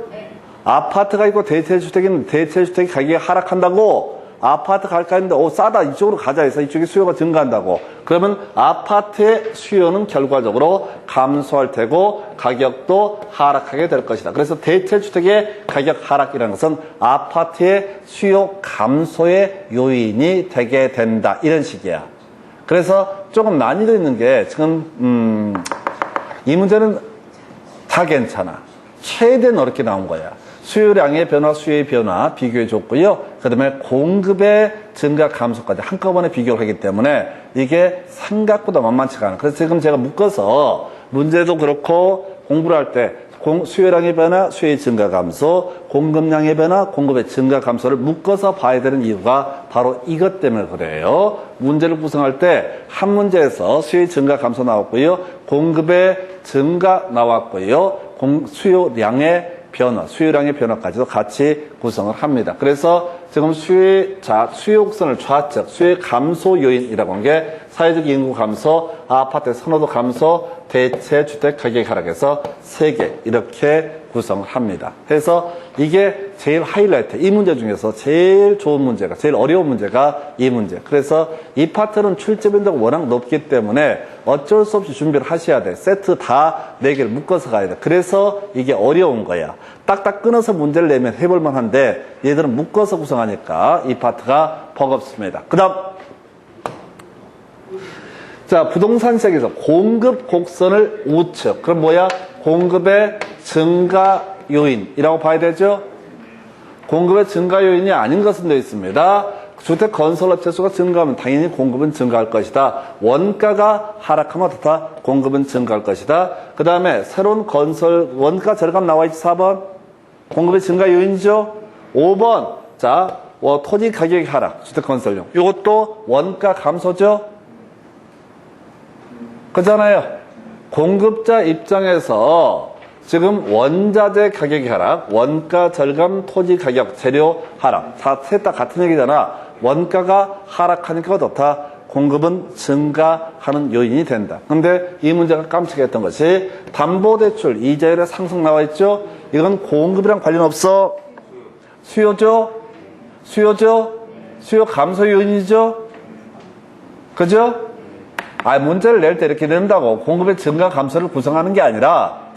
아파트가 있고 대체주택이 대체주택 가격이 하락한다고 아파트 갈까 했는데 싸다 이쪽으로 가자 해서 이쪽에 수요가 증가한다고 그러면 아파트의 수요는 결과적으로 감소할 테고 가격도 하락하게 될 것이다. 그래서 대체주택의 가격 하락이라는 것은 아파트의 수요 감소의 요인이 되게 된다 이런 식이야. 그래서 조금 난이도 있는 게 지금 이 문제는 다 괜찮아. 최대한 어렵게 나온 거야. 수요량의 변화, 수요의 변화 비교해 줬고요. 그 다음에 공급의 증가, 감소까지 한꺼번에 비교를 하기 때문에 이게 생각보다 만만치가 않아. 그래서 지금 제가 묶어서 문제도 그렇고 공부를 할 때 수요량의 변화, 수요의 증가, 감소, 공급량의 변화, 공급의 증가, 감소를 묶어서 봐야 되는 이유가 바로 이것 때문에 그래요. 문제를 구성할 때 한 문제에서 수요의 증가, 감소 나왔고요. 공급의 증가 나왔고요. 수요량의 변화, 수요량의 변화까지도 같이 구성을 합니다. 그래서 지금 수요곡선을 좌측, 수요의 감소 요인이라고 하는 게 사회적 인구 감소, 아파트 선호도 감소, 대체주택 가격 하락해서 3개 이렇게 구성을 합니다. 그래서 이게 제일 하이라이트, 이 문제 중에서 제일 좋은 문제가, 제일 어려운 문제가 이 문제. 그래서 이 파트는 출제 빈도가 워낙 높기 때문에 어쩔 수 없이 준비를 하셔야 돼. 세트 다 4개를 묶어서 가야 돼. 그래서 이게 어려운 거야. 딱딱 끊어서 문제를 내면 해볼 만한데 얘들은 묶어서 구성하니까 이 파트가 버겁습니다. 그 다음 자, 부동산 시장에서 공급 곡선을 우측. 그럼 뭐야? 공급의 증가 요인이라고 봐야 되죠? 공급의 증가 요인이 아닌 것은 되어 있습니다. 주택 건설업체 수가 증가하면 당연히 공급은 증가할 것이다. 원가가 하락하면 어떻다? 공급은 증가할 것이다. 그 다음에 새로운 건설 원가 절감 나와있지 4번. 공급의 증가 요인이죠. 5번. 자, 토지 가격이 하락. 주택 건설용. 이것도 원가 감소죠. 그렇잖아요. 공급자 입장에서 지금 원자재 가격이 하락, 원가 절감, 토지 가격, 재료 하락. 셋 다 같은 얘기잖아. 원가가 하락하니까 어떻다? 공급은 증가하는 요인이 된다. 근데 이 문제가 깜찍했던 것이 담보대출 이자율의 상승 나와 있죠? 이건 공급이랑 관련 없어. 수요죠? 수요 감소 요인이죠? 그죠? 문제를 낼 때 이렇게 된다고. 공급의 증가 감소를 구성하는 게 아니라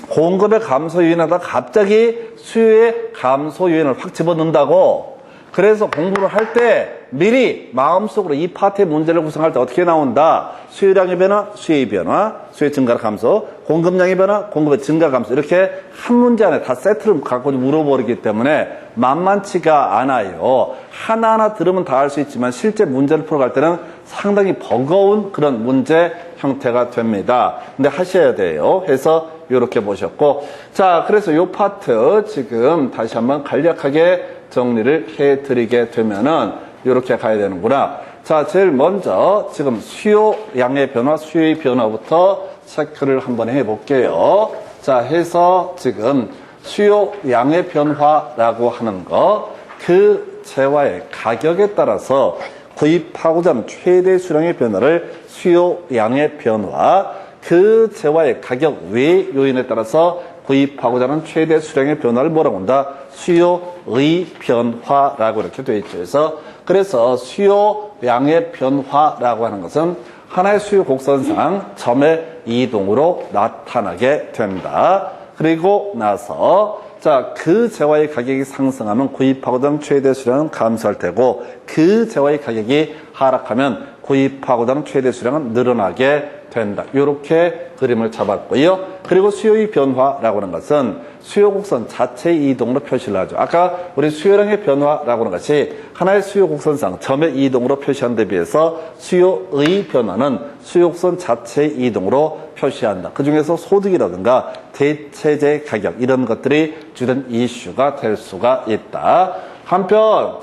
공급의 감소 요인하다 갑자기 수요의 감소 요인을 확 집어넣는다고. 그래서 공부를 할 때 미리 마음속으로 이 파트의 문제를 구성할 때 어떻게 나온다? 수요량의 변화, 수요의 변화, 수요의 증가 감소, 공급량의 변화, 공급의 증가 감소. 이렇게 한 문제 안에 다 세트를 갖고 물어버리기 때문에 만만치가 않아요. 하나하나 들으면 다 할 수 있지만 실제 문제를 풀어갈 때는 상당히 버거운 그런 문제 형태가 됩니다. 근데 하셔야 돼요. 해서 이렇게 보셨고, 자, 그래서 요 파트 지금 다시 한번 간략하게 정리를 해드리게 되면은 이렇게 가야 되는구나. 자, 제일 먼저 지금 수요량의 변화, 수요의 변화부터 체크를 한번 해볼게요. 자, 해서 지금 수요량의 변화라고 하는 거, 그 재화의 가격에 따라서 구입하고자 하는 최대 수량의 변화를 수요량의 변화, 그 재화의 가격 외 요인에 따라서 구입하고자 하는 최대 수량의 변화를 뭐라고 한다? 수요의 변화라고 이렇게 되어 있죠. 그래서 수요량의 변화라고 하는 것은 하나의 수요 곡선상 점의 이동으로 나타나게 된다. 그리고 나서 자, 그 재화의 가격이 상승하면 구입하고자 하는 최대 수량은 감소할 테고, 그 재화의 가격이 하락하면 구입하고자 하는 최대 수량은 늘어나게 된다. 이렇게 그림을 잡았고요. 그리고 수요의 변화라고 하는 것은 수요 곡선 자체의 이동으로 표시를 하죠. 아까 우리 수요량의 변화라고 하는 것이 하나의 수요 곡선상 점의 이동으로 표시한 데 비해서 수요의 변화는 수요 곡선 자체의 이동으로 표시한다. 그 중에서 소득이라든가 대체재 가격 이런 것들이 주된 이슈가 될 수가 있다. 한편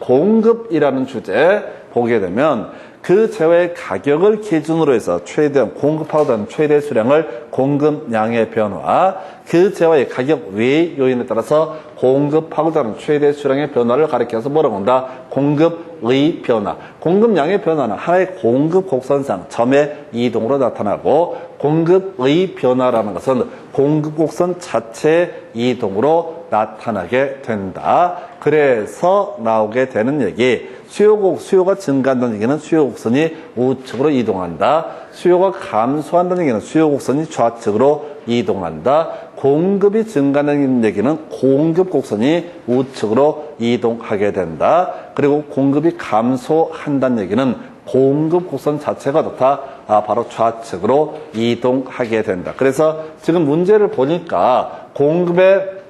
공급이라는 주제 보게 되면 그 재화의 가격을 기준으로 해서 최대한 공급하고자 하는 최대 수량을 공급량의 변화, 그 재화의 가격 외의 요인에 따라서 공급하고자 하는 최대 수량의 변화를 가리켜서 뭐라고 한다? 공급의 변화. 공급량의 변화는 하나의 공급 곡선상 점의 이동으로 나타나고, 공급의 변화라는 것은 공급 곡선 자체의 이동으로 나타나게 된다. 그래서 나오게 되는 얘기, 수요가 증가한다는 얘기는 수요 곡선이 우측으로 이동한다. 수요가 감소한다는 얘기는 수요 곡선이 좌측으로 이동한다. 공급이 증가하는 얘기는 공급 곡선이 우측으로 이동하게 된다. 그리고 공급이 감소한다는 얘기는 공급 곡선 자체가 바로 좌측으로 이동하게 된다. 그래서 지금 문제를 보니까 공급의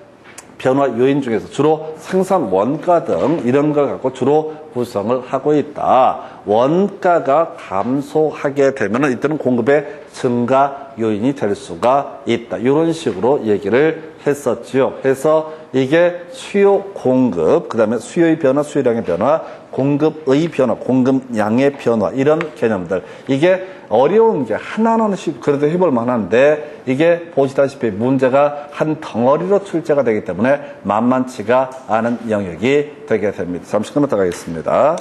변화 요인 중에서 주로 생산 원가 등 이런 걸 갖고 주로 구성을 하고 있다. 원가가 감소하게 되면 이때는 공급의 증가 요인이 될 수가 있다. 이런 식으로 얘기를 했었지요. 그래서 이게 수요 공급, 그 다음에 수요의 변화, 수요량의 변화, 공급의 변화, 공급량의 변화 이런 개념들. 이게 어려운 게 하나하나씩 그래도 해볼 만한데, 이게 보시다시피 문제가 한 덩어리로 출제가 되기 때문에 만만치가 않은 영역이 되게 됩니다. 잠시 끊었다 가겠습니다.